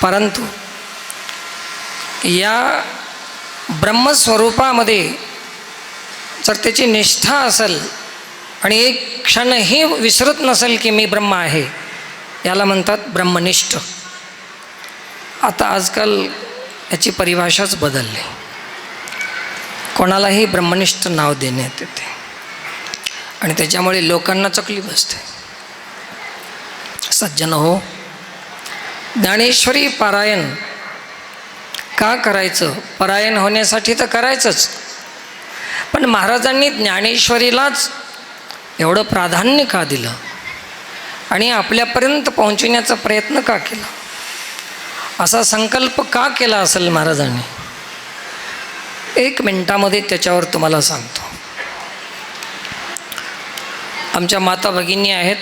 [SPEAKER 3] परंतु या ब्रह्मस्वरूपामध्ये जर त्याची निष्ठा असेल आणि एक क्षणही विसरत नसेल की मी ब्रह्म आहे, याला म्हणतात ब्रह्मनिष्ठ. आता आजकाल याची परिभाषाच बदलली, कोणालाही ब्रह्मनिष्ठ नाव देण्यात येते आणि त्याच्यामुळे लोकांना चकली बसते. सज्जन हो, ज्ञानेश्वरी पारायण का करायचं? परायण होण्यासाठी तर करायचंच, पण महाराजांनी ज्ञानेश्वरीलाच एवढं प्राधान्य का दिलं आणि आपल्यापर्यंत पोहोचविण्याचा प्रयत्न का केला? असा संकल्प का केला असेल महाराजांनी? 1 मिनिटामध्ये त्याच्यावर तुम्हाला सांगतो. आमच्या माता भगिनी आहेत,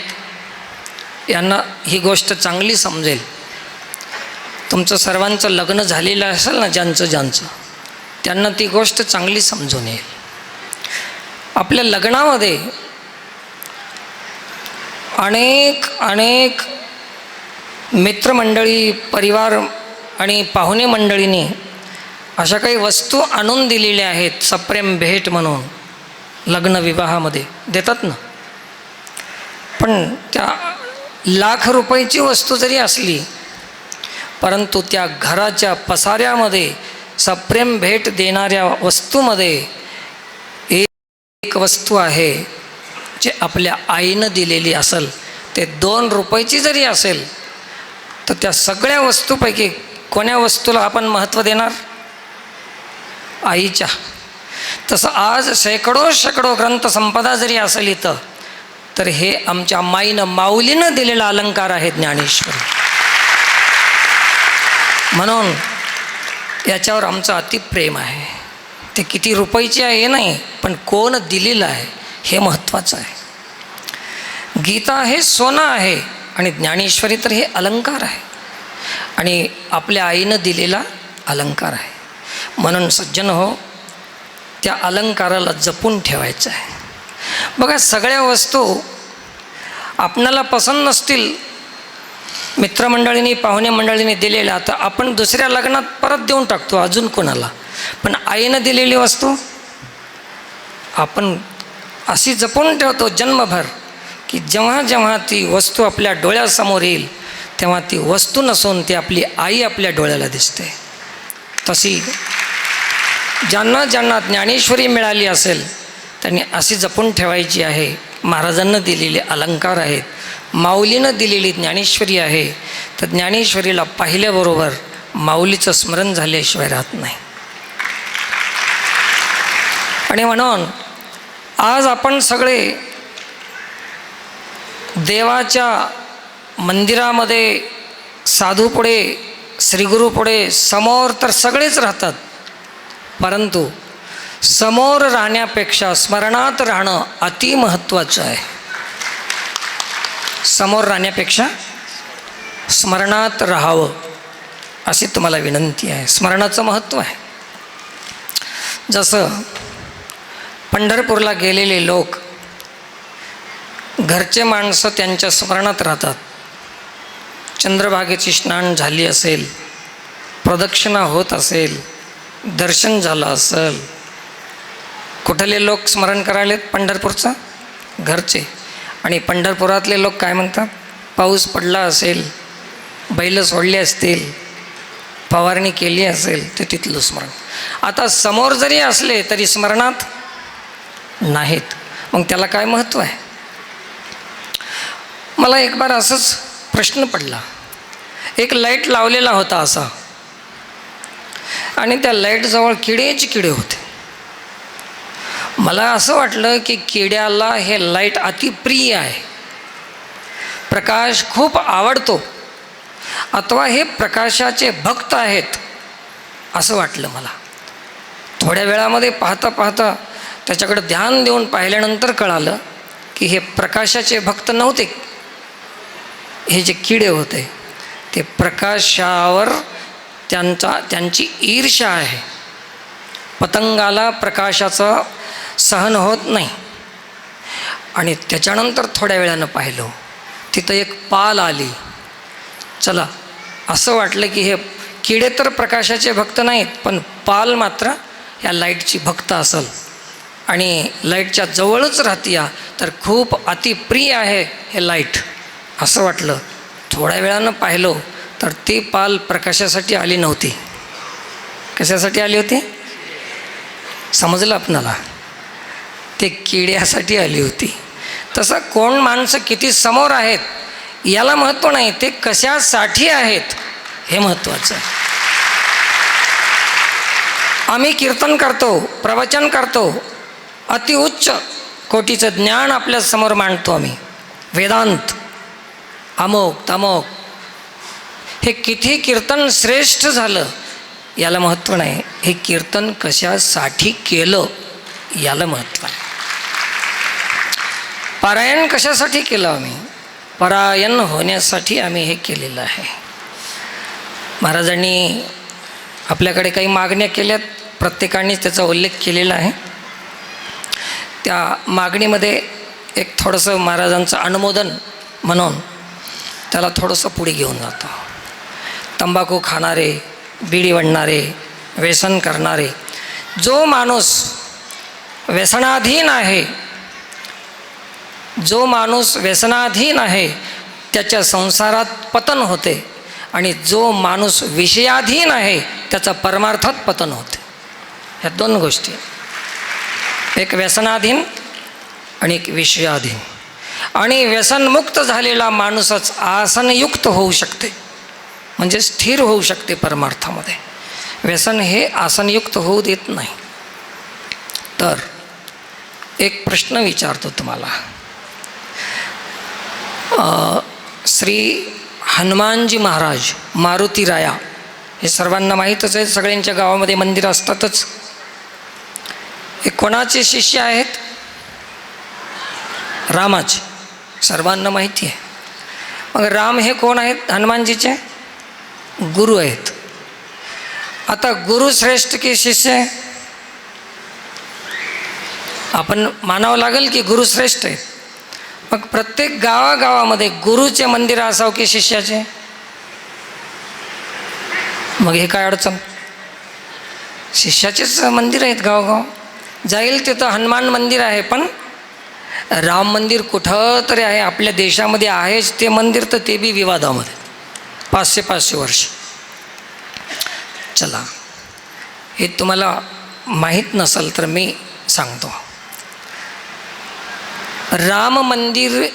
[SPEAKER 3] यांना ही गोष्ट चांगली समजेल. तुमचं सर्वांचं लग्न झालेलं असेल ना, ज्यांचं त्यांना ती गोष्ट चांगली समजून येईल. आपल्या लग्नामध्ये अनेक मित्रमंडळी, परिवार आणि पाहुणे मंडळींनी अशा काही वस्तू आणून दिलेल्या आहेत सप्रेम भेट म्हणून. लग्न विवाहामध्ये देतात ना, पण त्या लाख रुपयाची वस्तू जरी असली, परंतु त्या घराच्या पसाऱ्यामध्ये सप्रेम भेट देणाऱ्या वस्तूमध्ये एक वस्तू आहे जे आपल्या आईनं दिलेली असेल, ते 2 रुपयाची जरी असेल, तर त्या सगळ्या वस्तूपैकी कोण्या वस्तूला आपण महत्त्व देणार? आईच्या. तसं आज शेकडो ग्रंथ संपदा जरी असेल इथं, तर हे आमच्या माईनं माऊलीनं दिलेला अलंकार आहे ज्ञानेश्वरी. म्हणून याच्यावर आमचं अतिप्रेम आहे. ते किती रुपयाची आहे हे नाही, पण कोण दिलेलं आहे हे महत्त्वाचं आहे. गीता हे सोनं आहे आणि ज्ञानेश्वरी तर हे अलंकार आहे आणि आपल्या आईनं दिलेला अलंकार आहे. म्हणून सज्जन हो, त्या अलंकाराला जपून ठेवायचं आहे. बघा, सगळ्या वस्तू आपणाला पसंत नसतील, मित्रमंडळींनी पाहुणे मंडळींनी दिलेल्या, तर आपण दुसऱ्या लग्नात परत देऊन टाकतो अजून कोणाला. पण आईनं दिलेली वस्तू आपण अशी जपून ठेवतो जन्मभर, की जेव्हा जेव्हा ती वस्तू आपल्या डोळ्यासमोर येईल तेव्हा ती वस्तू नसून ती आपली आई आपल्या डोळ्याला दिसते. तशी ज्यांना ज्यांना ज्ञानेश्वरी मिळाली असेल त्यांनी अशी जपून ठेवायची आहे. महाराजांना दिलेले अलंकार आहेत, माऊलीनं दिलेली ज्ञानेश्वरी आहे. तर ज्ञानेश्वरीला पाहिल्याबरोबर माऊलीचं स्मरण झाल्याशिवाय राहत नाही. आणि म्हणून आज आपण सगळे देवाच्या मंदिरामध्ये, साधूपुढे, श्रीगुरूपुढे समोर तर सगळेच राहतात, परंतु समोर राहण्यापेक्षा स्मरणात राहणं अति महत्त्वाचं आहे. समोर राहण्यापेक्षा स्मरणात राहावं अशी तुम्हाला विनंती आहे. स्मरणाचं महत्त्व आहे. जसं पंढरपूरला गेलेले लोक, घरचे माणसं त्यांच्या स्मरणात राहतात. चंद्रभागेची स्नान झाली असेल, प्रदक्षिणा होत असेल, दर्शन झालं असेल, कुठले लोक स्मरण करायलेत पंढरपूरचं? घरचे. आणि पंढरपुरातले लोक काय म्हणतात? पाऊस पडला असेल, बैल सोडले असतील, फवारणी केली असेल, ते तिथलं स्मरण. आता समोर जरी असले तरी स्मरणात नाहीत, मग त्याला काय महत्त्व आहे? मला एक बार असंच प्रश्न पडला. एक लाईट लावलेला होता असा, आणि त्या लाईटजवळ किडेच किडे होते. मला असं वाटलं की किड्याला हे लाईट अतिप्रिय आहे, प्रकाश खूप आवडतो, अथवा हे प्रकाशाचे भक्त आहेत असं वाटलं मला. थोड्या वेळामध्ये पाहता पाहता त्याच्याकडे ध्यान देऊन पाहिल्यानंतर कळालं की हे प्रकाशाचे भक्त नव्हते. हे जे किडे होते ते प्रकाशावर त्यांची ईर्ष्या आहे. पतंगाला प्रकाशाचं सहन होत नाही. आणि त्याच्यानंतर थोड्या वेळानं पाहिलं, तिथं एक पाल आली. चला, असं वाटलं की हे किडे तर प्रकाशाचे भक्त नाहीत, पण पाल मात्र या लाईटची भक्त असेल आणि लाईटच्या जवळच राहतीया, तर खूप अतिप्रिय आहे हे लाईट असं वाटलं. थोड्या वेळानं पाहिलो तर ती पाल प्रकाशासाठी आली नव्हती. कशासाठी आली होती? समजलं आपणाला? ते किड्यासाठी आली होती. तसं कोण माणसं किती समोर आहेत याला महत्त्व नाही, ते कशासाठी आहेत हे महत्त्वाचं आहे. आम्ही कीर्तन करतो, प्रवचन करतो, अतिउच्च कोटीचं ज्ञान आपल्यासमोर मांडतो आम्ही, वेदांत, अमोक तमोक. हे किती कीर्तन श्रेष्ठ झालं याला महत्त्व नाही, हे कीर्तन कशासाठी केलं याला महत्त्व आहे. पारायण कशासाठी केलं आम्ही? परायण होण्यासाठी आम्ही हे केलेलं आहे. महाराजांनी आपल्याकडे काही मागण्या केल्यात, प्रत्येकाने त्याचा उल्लेख केलेला आहे. त्या मागणीमध्ये एक थोडंसं महाराजांचं अनुमोदन म्हणून त्याला थोडंसं पुढे घेऊन जातो. तंबाखू खाणारे, बिडी वडणारे, व्यसन करणारे, जो माणूस व्यसनाधीन आहे, जो माणूस व्यसनाधीन आहे त्याच्या संसारात पतन होते, आणि जो माणूस विषयाधीन आहे त्याचा परमार्थात पतन होते. ह्या दोन गोष्टी, एक व्यसनाधीन आणि एक विषयाधीन. आणि व्यसनमुक्त झालेला माणूसच आसनयुक्त होऊ शकते, म्हणजे स्थिर होऊ शकते परमार्थामध्ये. व्यसन हे आसनयुक्त होऊ देत नाही. तर एक प्रश्न विचारतो तुम्हाला, श्री हनुमानजी महाराज मारुती राया हे सर्वांना माहीतच आहे, सगळ्यांच्या गावामध्ये मंदिरं असतातच. हे कोणाचे शिष्य आहेत? रामाचे, सर्वांना माहिती आहे. मग राम हे कोण आहेत? हनुमानजीचे गुरु आहेत. आता गुरु श्रेष्ठ की शिष्य? आपण मानावं लागेल की गुरु श्रेष्ठ आहेत. मग प्रत्येक गावागावामध्ये गुरुचे मंदिर असावं की शिष्याचे? मग हे काय अडचण? शिष्याचेच मंदिर आहेत गावगाव. जाईल तिथं हनुमान मंदिर आहे, पण राम मंदिर कुठं तरी आहे आपल्या देशामध्ये आहेच ते मंदिर, तर ते बी विवादामध्ये 500 वर्ष. चला, हे तुम्हाला माहीत नसेल तर मी सांगतो. राम मंदिर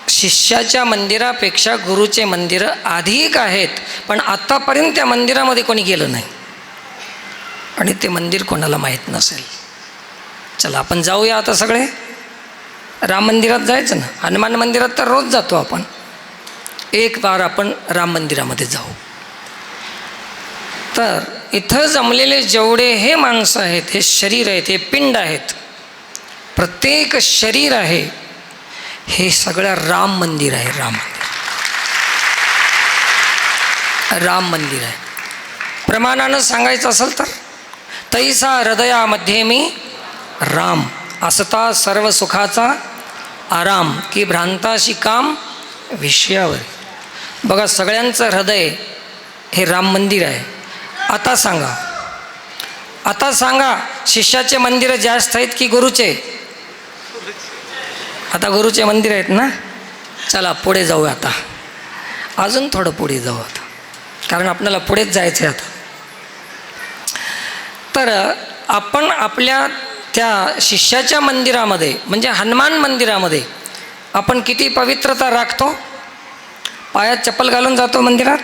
[SPEAKER 3] शिष्याच्या मंदिरापेक्षा गुरुचे मंदिर अधिक आहेत, पण आत्तापर्यंत त्या मंदिरामध्ये कोणी गेलं नाही आणि ते मंदिर कोणाला माहीत नसेल. चला आपण जाऊया आता सगळे राम मंदिरात जायचं ना. हनुमान मंदिरात तर रोज जातो आपण, एक बार आपण राम मंदिरामध्ये जाऊ. तर इथं जमलेले जेवढे हे माणसं आहेत, हे शरीर आहेत, हे पिंड आहेत, प्रत्येक शरीर आहे हे सगळं राम मंदिर आहे. राम मंदिर आहे. प्रमाणानं सांगायचं असेल तर तैसा हृदयामध्ये मी राम, असता सर्व सुखाचा आराम, की भ्रांताशी काम विषयावर. बघा, सगळ्यांचं हृदय हे राम मंदिर आहे. आता सांगा शिष्याचे मंदिर जास्त आहेत की गुरुचे? आता गुरुचे मंदिर आहेत ना. चला पुढे जाऊ, आता अजून थोडं पुढे जाऊ आता, कारण आपल्याला पुढेच जायचं आहे आता. तर आपण आपल्या त्या शिष्याच्या मंदिरामध्ये म्हणजे हनुमान मंदिरामध्ये आपण किती पवित्रता राखतो? पायात चप्पल घालून जातो मंदिरात,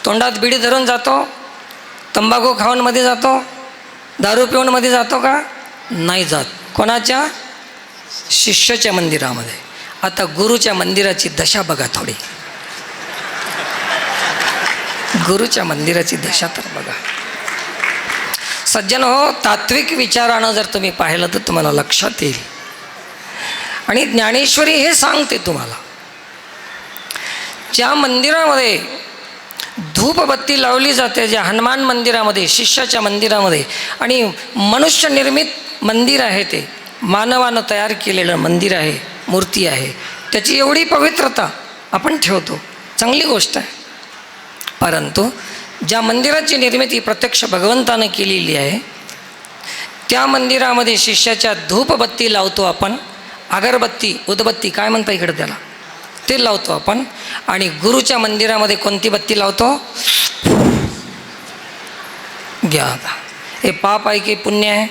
[SPEAKER 3] तोंडात बिडी धरून जातो, तंबाखू खाऊन मध्ये जातो, दारू पिऊन मध्ये जातो का? नाही जात. कोणाच्या? शिष्याच्या मंदिरामध्ये. आता गुरुच्या मंदिराची दशा बघा थोडी. गुरुच्या मंदिराची दशा तर बघा. सज्जन हो, तात्विक विचारानं जर तुम्ही पाहिलं तर तुम्हाला लक्षात येईल. आणि ज्ञानेश्वरी हे सांगते तुम्हाला, ज्या मंदिरामध्ये धूपबत्ती लावली जाते, ज्या हनुमान मंदिरामध्ये, शिष्याच्या मंदिरामध्ये, आणि मनुष्य निर्मित मंदिर आहे, ते मानवानं तयार केलेलं मंदिर आहे, मूर्ती आहे, त्याची एवढी पवित्रता आपण ठेवतो, चांगली गोष्ट आहे. परंतु ज्या मंदिराची निर्मिती प्रत्यक्ष भगवंतानं केलेली आहे, त्या मंदिरामध्ये शिष्याच्या धूपबत्ती लावतो आपण, अगरबत्ती, उदबत्ती काय म्हणता इकडे त्याला, ते लावतो आपण. आणि गुरुच्या मंदिरामध्ये कोणती बत्ती लावतो? घ्या आता. हे पाप आहे की पुण्य आहे?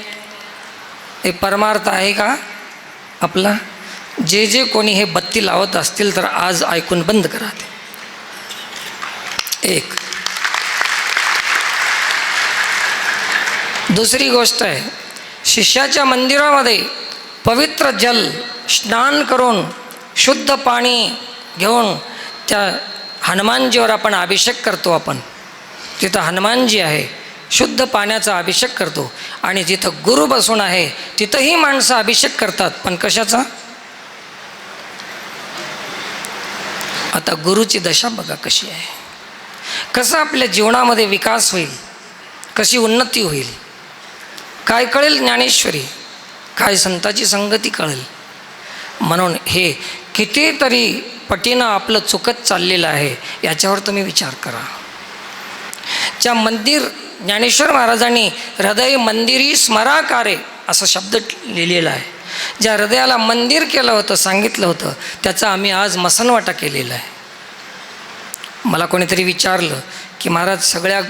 [SPEAKER 3] हे परमार्थ आहे का आपला? जे कोणी हे बत्ती लावत असतील तर आज ऐकून बंद करा ते. एक दुसरी गोष्ट आहे, शिष्याच्या मंदिरामध्ये पवित्र जल स्नान करून शुद्ध पाणी घेऊन त्या हनुमानजीवर आपण अभिषेक करतो. आपण तिथं हनुमानजी आहे, शुद्ध पाण्याचा अभिषेक करतो. आणि जिथं गुरु बसून आहे तिथंही माणसं अभिषेक करतात, पण कशाचा? आता गुरुची दशा बघा कशी आहे. कसं आपल्या जीवनामध्ये विकास होईल, कशी उन्नती होईल, काय कळेल ज्ञानेश्वरी, काय संताची संगती कळेल. म्हणून हे कितीतरी पटीनं आपलं चुकत चाललेलं आहे, याच्यावर तुम्ही विचार करा. ज्या मंदिर ज्ञानेश्वर महाराजांनी हृदय मंदिरी स्मराकारे असा शब्द लिहिलेला आहे, ज्या हृदयाला मंदिर केलं होतं, सांगितलं होतं, त्याचा आम्ही आज मसनवाटा केलेला आहे. मला कोणीतरी विचारलं की महाराज सगळ्या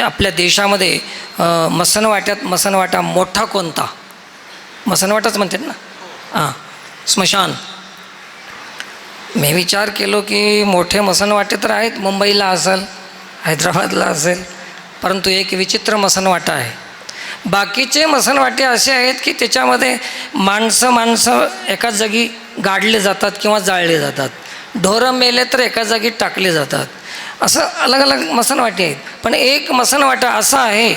[SPEAKER 3] आपल्या देशामध्ये मसनवाटा मोठा कोणता? मसनवाटाच म्हणतात ना, हां, स्मशान. मी विचार केलो की मोठे मसनवाटे तर आहेत, मुंबईला असेल, हैदराबादला असेल, परंतु एक विचित्र मसनवाटा आहे. बाकीचे मसनवाटे असे आहेत की त्याच्यामध्ये माणसं एका जागी गाडले जातात किंवा जाळले जातात, ढोरं मेले तर एका जागी टाकले जातात, असं अलग अलग मसनवाटे आहेत. पण एक मसनवाटा असा आहे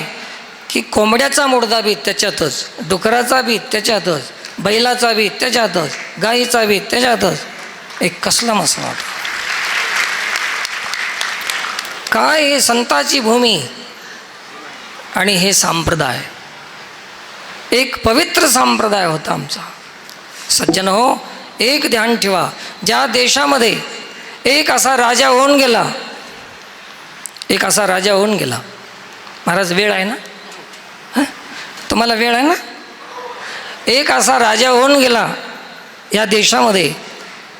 [SPEAKER 3] की कोंबड्याचा मुडदा बी त्याच्यातच, डुकराचा बी त्याच्यातच, बैलाचा बी त्याच्यातच, गाईचा बी त्याच्यातच. एक कसला मसनवाटा! काय हे संताची भूमी आणि हे संप्रदाय, एक पवित्र संप्रदाय होता आमचा. सज्जन हो, एक ध्यान ठेवा, ज्या देशामध्ये एक असा राजा होऊन गेला, एक असा राजा होऊन गेला. महाराज वेळ आहे ना? हां, तुम्हाला वेळ आहे ना? एक असा राजा होऊन गेला या देशामध्ये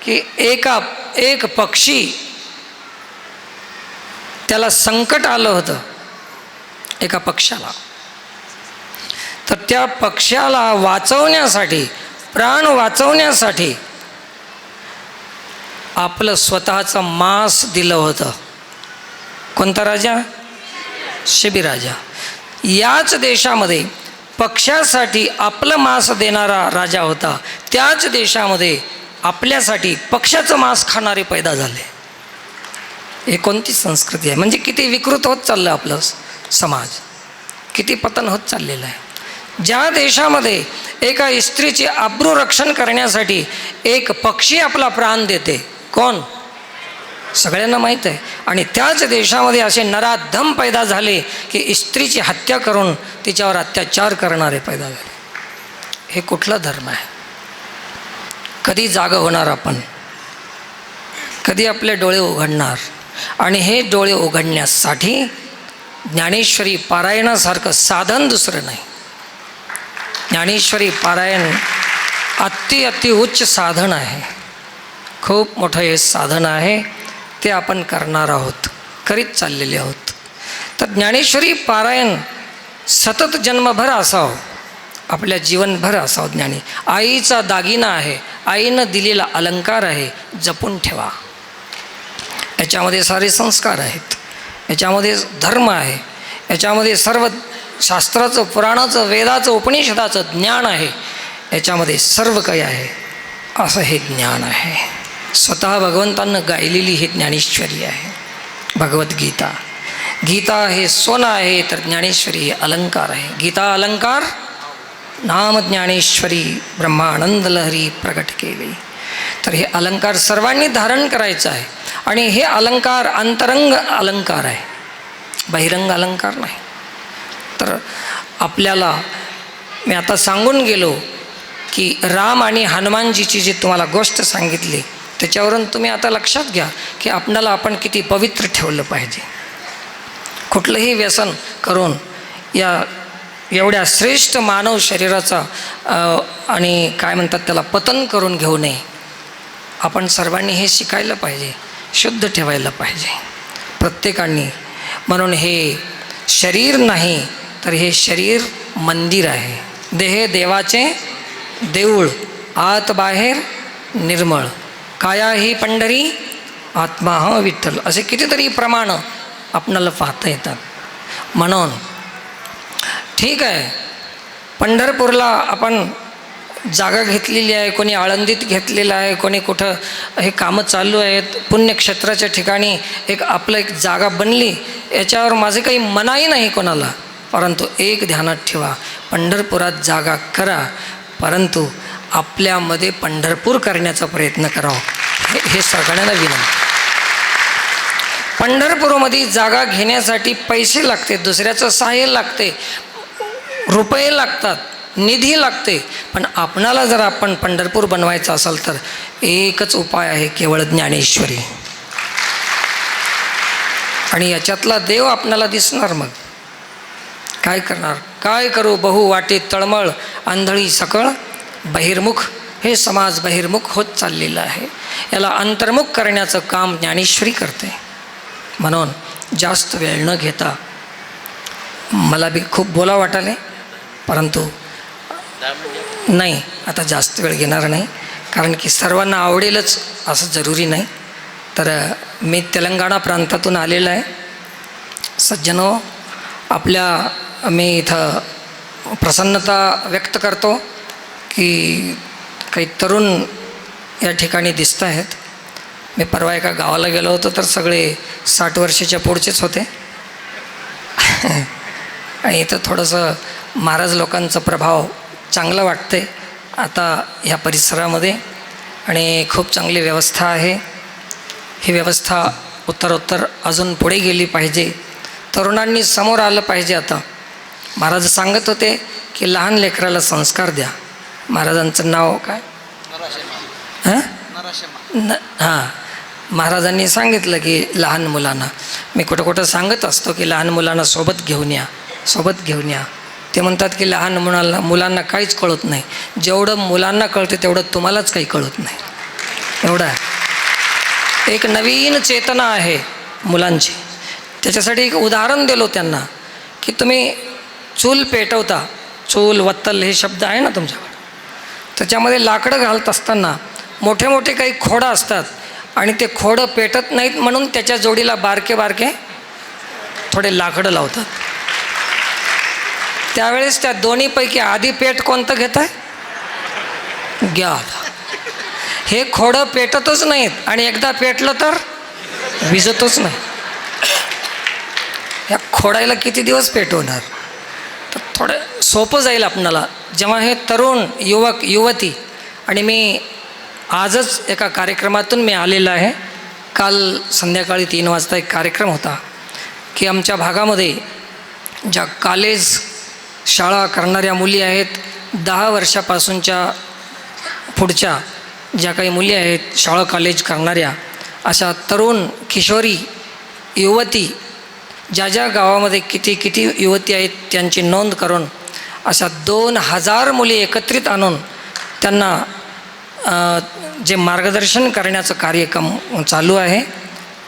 [SPEAKER 3] की एक पक्षी त्याला संकट आलं होतं एका पक्षाला. तर त्या पक्षाला वाचवण्यासाठी, प्राण वाचवण्यासाठी आपलं स्वतःचं मांस दिलं होतं. कोणता राजा? शिबिराजा. याच देशामध्ये पक्षासाठी आपलं मांस देणारा राजा होता. त्याच देशामध्ये आपल्यासाठी पक्षाचं मांस खाणारे पैदा झाले. हे कोणती संस्कृती आहे? म्हणजे किती विकृत होत चाललं आपलं समाज, किती पतन होत चाललेलं आहे. ज्या देशामध्ये एका स्त्रीचे आब्रू रक्षण करण्यासाठी एक पक्षी आपला प्राण देते, कोण? सगळ्यांना माहीत आहे. आणि त्याच देशामध्ये असे नराधम पैदा झाले की स्त्रीची हत्या करून तिच्यावर अत्याचार करणारे पैदा झाले. हे कुठला धर्म आहे? कधी जागं होणार आपण? कधी आपले डोळे उघडणार? आणि हे डोळे उघडण्यासाठी ज्ञानेश्वरी पारायणासारखं साधन दुसरं नाही. ज्ञानेश्वरी पारायण अति उच्च साधन आहे, खूप मोठं हे साधन आहे. ते आपण करणार आहोत, करीत चाललेले आहोत. तर ज्ञानेश्वरी पारायण सतत जन्मभर असावं, आपल्या जीवनभर असावं. ज्ञानी आईचा दागिना आहे, आईनं दिलेला अलंकार आहे, जपून ठेवा. याच्यामध्ये सारे संस्कार आहेत, याच्यामध्ये धर्म आहे, याच्यामध्ये सर्व शास्त्राचं, पुराणाचं, वेदाचं, उपनिषदाचं ज्ञान आहे. याच्यामध्ये सर्व काही आहे. असं हे ज्ञान आहे. स्वतः भगवंतांनं गायलेली ही ज्ञानेश्वरी आहे. भगवद्गीता. गीता हे सोनं आहे, तर ज्ञानेश्वरी हे अलंकार आहे. गीता अलंकार, नाम ज्ञानेश्वरी ब्रह्मानंद लहरी प्रकट केली. तर हे अलंकार सर्वांनी धारण करायचं आहे. आणि हे अलंकार अंतरंग अलंकार आहे, बहिरंग अलंकार नाही. तर आपल्याला मी आता सांगून गेलो की राम आणि हनुमानजीची जी तुम्हाला गोष्ट सांगितली, त्याच्यावरून तुम्ही आता लक्षात घ्या की आपणाला आपण किती पवित्र ठेवलं पाहिजे. कुठलंही व्यसन करून या एवढ्या श्रेष्ठ मानव शरीराचा आणि काय म्हणतात त्याला पतन करून घेऊ नये. आपण सर्वांनी हे शिकायला पाहिजे, शुद्ध ठेवायला पाहिजे प्रत्येकाने. म्हणून हे शरीर नाही, तर हे शरीर मंदिर आहे. देह देवाचे देऊळ, आत बाहेर निर्मळ. काया ही पंढरी, आत्मा हा विठ्ठल. असे कितीतरी प्रमाण आपणाला पाहता येतात. म्हणून ठीक आहे, पंढरपूरला आपण जागा घेतलेली आहे, कोणी आळंदीत घेतलेलं आहे, कोणी कुठं हे कामं चालू आहेत. पुण्यक्षेत्राच्या ठिकाणी आपलं एक जागा बनली, याच्यावर माझे काही मनाई नाही कोणाला. परंतु एक ध्यानात ठेवा, पंढरपुरात जागा करा, परंतु आपल्यामध्ये पंढरपूर करण्याचा प्रयत्न करावा. हे सगळ्यांना विनंती. पंढरपूरमध्ये जागा घेण्यासाठी पैसे लागते, दुसऱ्याचं सहाय्य लागते, रुपये लागतात, निधी लागते. पण आपणाला जर आपण पंढरपूर बनवायचं असेल तर एकच उपाय आहे, केवळ ज्ञानेश्वरी. आणि याच्यातला देव आपणाला दिसणार. मग काय करणार? काय करू बहु वाटे तळमळ, आंधळी सकळ बहिर्मुख. हे समाज बहिर्मुख होत चाललेलं आहे. याला अंतर्मुख करण्याचं काम ज्ञानेश्वरी करते. म्हणून जास्त वेळ न घेता, मला बी खूप बोला वाटाले, परंतु नाही, आता जास्त वेळ घेणार नाही, कारण की सर्वांना आवडेलच असं जरुरी नाही. तर मी तेलंगणा प्रांतातून आलेला आहे. सज्जनो, मी इथं प्रसन्नता व्यक्त करतो की काही तरुण या ठिकाणी दिसत आहेत. मी परवा एका गावाला गेलो होतो तर सगळे 60 वर्षाच्या पुढचेच होते. आणि इथं थोडंसं महाराज लोकांचा प्रभाव चांगला वाटते आता ह्या परिसरामध्ये आणि खूप चांगली व्यवस्था आहे. ही व्यवस्था उत्तरोत्तर अजून पुढे गेली पाहिजे. तरुणांनी समोर आलं पाहिजे. आता महाराज सांगत होते की लहान लेकराला संस्कार द्या. महाराजांचं नाव काय? हां, महाराजांनी सांगितलं की लहान मुलांना, मी कुठं कुठं सांगत असतो की लहान मुलांना सोबत घेऊन या. ते म्हणतात की लहान मुलांना काहीच कळत नाही. जेवढं मुलांना कळते तेवढं तुम्हालाच काही कळत नाही. एवढं आहे. एक नवीन चेतना आहे मुलांची. त्याच्यासाठी एक उदाहरण दिलो त्यांना की तुम्ही चूल पेटवता, चूल वत्तल हे शब्द आहे ना तुमच्याकडे, त्याच्यामध्ये लाकडं घालत असताना मोठे मोठे काही खोडं असतात आणि ते खोडं पेटत नाहीत म्हणून त्याच्या जोडीला बारके बारके थोडे लाकडं लावतात. त्यावेळेस त्या दोन्हीपैकी आधी पेट कोणतं घेत आहे? घ्या. हे खोडं पेटतच नाहीत आणि एकदा पेटलं तर विजतच नाही. ह्या खोडायला किती दिवस पेटवणार? तर थोडं सोपं जाईल आपणाला. जेव्हा हे तरुण युवक युवती, आणि मी आजच एका कार्यक्रमातून मी आलेला आहे. काल संध्याकाळी 3 वाजता एक कार्यक्रम होता की आमच्या भागामध्ये ज्या कॉलेज शाळा करणाऱ्या मुली आहेत, 10 वर्षापासूनच्या पुढच्या ज्या काही मुली आहेत शाळा कॉलेज करणाऱ्या, अशा तरुण किशोरी युवती ज्या गावामध्ये किती युवती आहेत त्यांची नोंद करून अशा 2000 मुली एकत्रित आणून त्यांना जे मार्गदर्शन करण्याचं कार्यक्रम चालू आहे.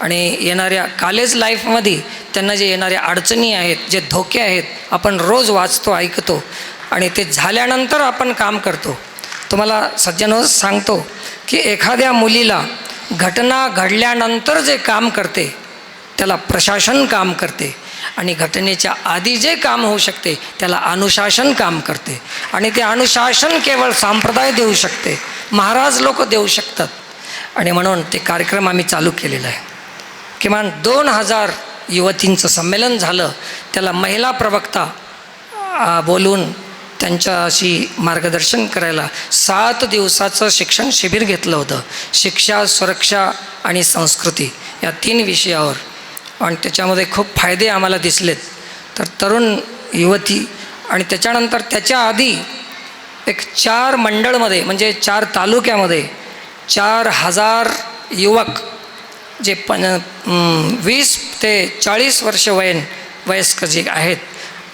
[SPEAKER 3] आणि येणाऱ्या कॉलेज लाईफमध्ये त्यांना जे येणाऱ्या अडचणी आहेत, जे धोके आहेत, आपण रोज वाचतो, ऐकतो आणि ते झाल्यानंतर आपण काम करतो. तुम्हाला सज्जनो सांगतो की एखाद्या मुलीला घटना घडल्यानंतर जे काम करते त्याला प्रशासन काम करते आणि घटनेच्या आधी जे काम होऊ शकते त्याला अनुशासन काम करते. आणि ते अनुशासन केवळ संप्रदाय देऊ शकते, महाराज लोक देऊ शकतात. आणि म्हणून ते कार्यक्रम आम्ही चालू केलेला आहे. किमान 2000 युवतींचं संमेलन झालं. त्याला महिला प्रवक्ता बोलून त्यांच्याशी मार्गदर्शन करायला 7 दिवसाचं शिक्षण शिबिर घेतलं होतं. शिक्षा, सुरक्षा आणि संस्कृती या 3 विषयावर. आणि त्याच्यामध्ये खूप फायदे आम्हाला दिसलेत. तर तरुण युवती आणि त्याच्यानंतर त्याच्या आधी एक 4 मंडळमध्ये म्हणजे 4 तालुक्यामध्ये 4000 युवक जे 20 ते 40 वर्ष वयस्क जे आहेत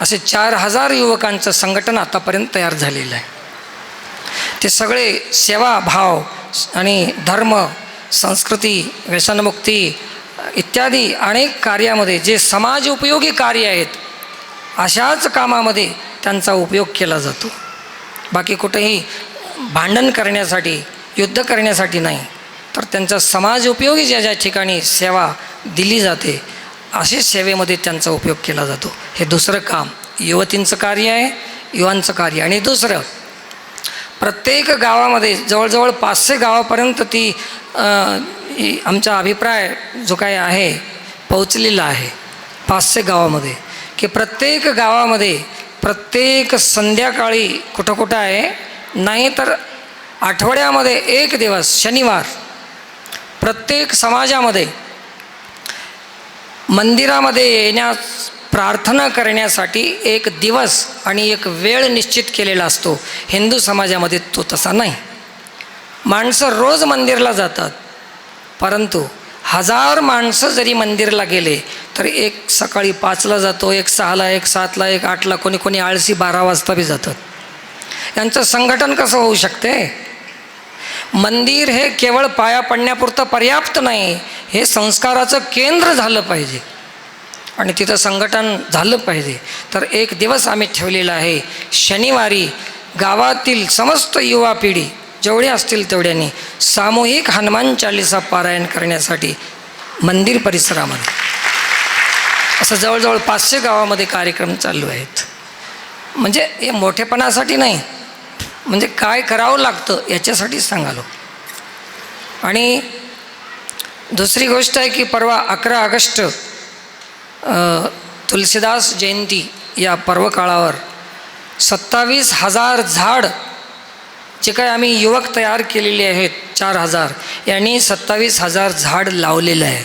[SPEAKER 3] असे 4000 युवकांचं संघटन आतापर्यंत तयार झालेलं आहे. ते सगळे सेवाभाव आणि धर्म, संस्कृती, व्यसनमुक्ती इत्यादी अनेक कार्यामध्ये जे समाज उपयोगी कार्य आहेत अशाच कामामध्ये त्यांचा उपयोग केला जातो. बाकी कुठेही भांडण करण्यासाठी, युद्ध करण्यासाठी नाही, तर त्यांचा समाज उपयोगी ज्या ठिकाणी सेवा दिली जाते असे सेवेमध्ये त्यांचा उपयोग केला जातो. हे दुसरं काम युवतींचं कार्य आहे, युवांचं कार्य. आणि दुसरं, प्रत्येक गावामध्ये जवळजवळ 500 गावापर्यंत ती आमचा अभिप्राय जो काय आहे पोचलेला आहे 500 गावामध्ये, की प्रत्येक गावामध्ये प्रत्येक संध्याकाळी कुठं आहे नाही तर आठवड्यामध्ये 1 दिवस शनिवार प्रत्येक समाजामध्ये मंदिरामध्ये येण्यास प्रार्थना करण्यासाठी 1 दिवस आणि 1 वेळ निश्चित केलेला असतो. हिंदू समाजामध्ये तो तसा नाही. माणसं रोज मंदिरला जातात, परंतु 1000 माणसं जरी मंदिरला गेले तर 1 सकाळी 5ला जातो, 1 6ला, 1 7ला, 1 8ला, कोणी आळशी 12 वाजता बी जातात. यांचं संघटन कसं होऊ शकते? मंदिर हे केवळ पाया पडण्यापुरतं पर्याप्त नाही, हे संस्काराचं केंद्र झालं पाहिजे आणि तिथं संघटन झालं पाहिजे. तर 1 दिवस आम्ही ठेवलेला आहे. शनिवारी गावातील समस्त युवा पिढी जेवढे असतील तेवढ्यांनी सामूहिक हनुमान चालीसा पारायण करण्यासाठी मंदिर परिसरामध्ये असं जवळजवळ 500 गावामध्ये कार्यक्रम चालू आहेत. म्हणजे हे मोठेपणासाठी नाही, म्हणजे काय करावं लागतं याच्यासाठी सांगालो. आणि दुसरी गोष्ट आहे की परवा 11 ऑगस्ट तुलसीदास जयंती या पर्वकाळावर 27,000 झाड जे काय आम्ही युवक तयार केलेले आहेत 4,000 यांनी 27,000 झाड लावलेलं आहे,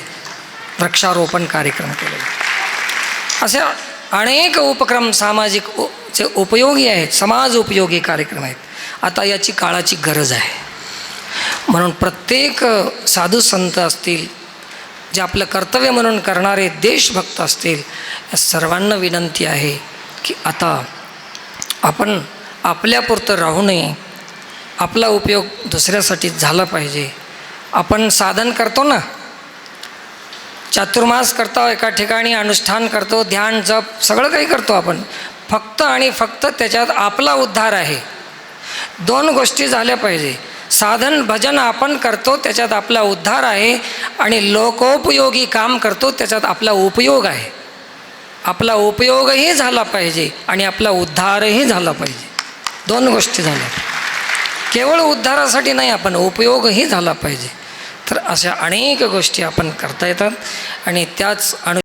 [SPEAKER 3] वृक्षारोपण कार्यक्रम केलेला. असे अनेक उपक्रम सामाजिक जे उपयोगी आहेत, समाज उपयोगी कार्यक्रम आहेत. आता याची काळाची गरज आहे. म्हणून प्रत्येक साधू संत असतील, जे आपलं कर्तव्य म्हणून करणारे देशभक्त असतील, या सर्वांना विनंती आहे की आता आपण आपल्यापुरतं राहू नये, आपला उपयोग दुसऱ्यासाठी झाला पाहिजे. आपण साधन करतो ना, चातुर्मास करतो, एका ठिकाणी अनुष्ठान करतो, ध्यान जप सगळं काही करतो आपण, फक्त आणि फक्त त्याच्यात आपला उद्धार आहे. 2 गोष्टी झाल्या पाहिजे. साधन भजन आपण करतो त्याच्यात आपला उद्धार आहे, आणि लोकोपयोगी काम करतो त्याच्यात आपला उपयोग आहे. आपला उपयोगही झाला पाहिजे आणि आपला उद्धारही झाला पाहिजे. 2 गोष्टी झाल्या. केवळ उद्धारासाठी नाही, आपण उपयोगही झाला पाहिजे. तर अशा अनेक गोष्टी आपण करता येतात आणि त्याच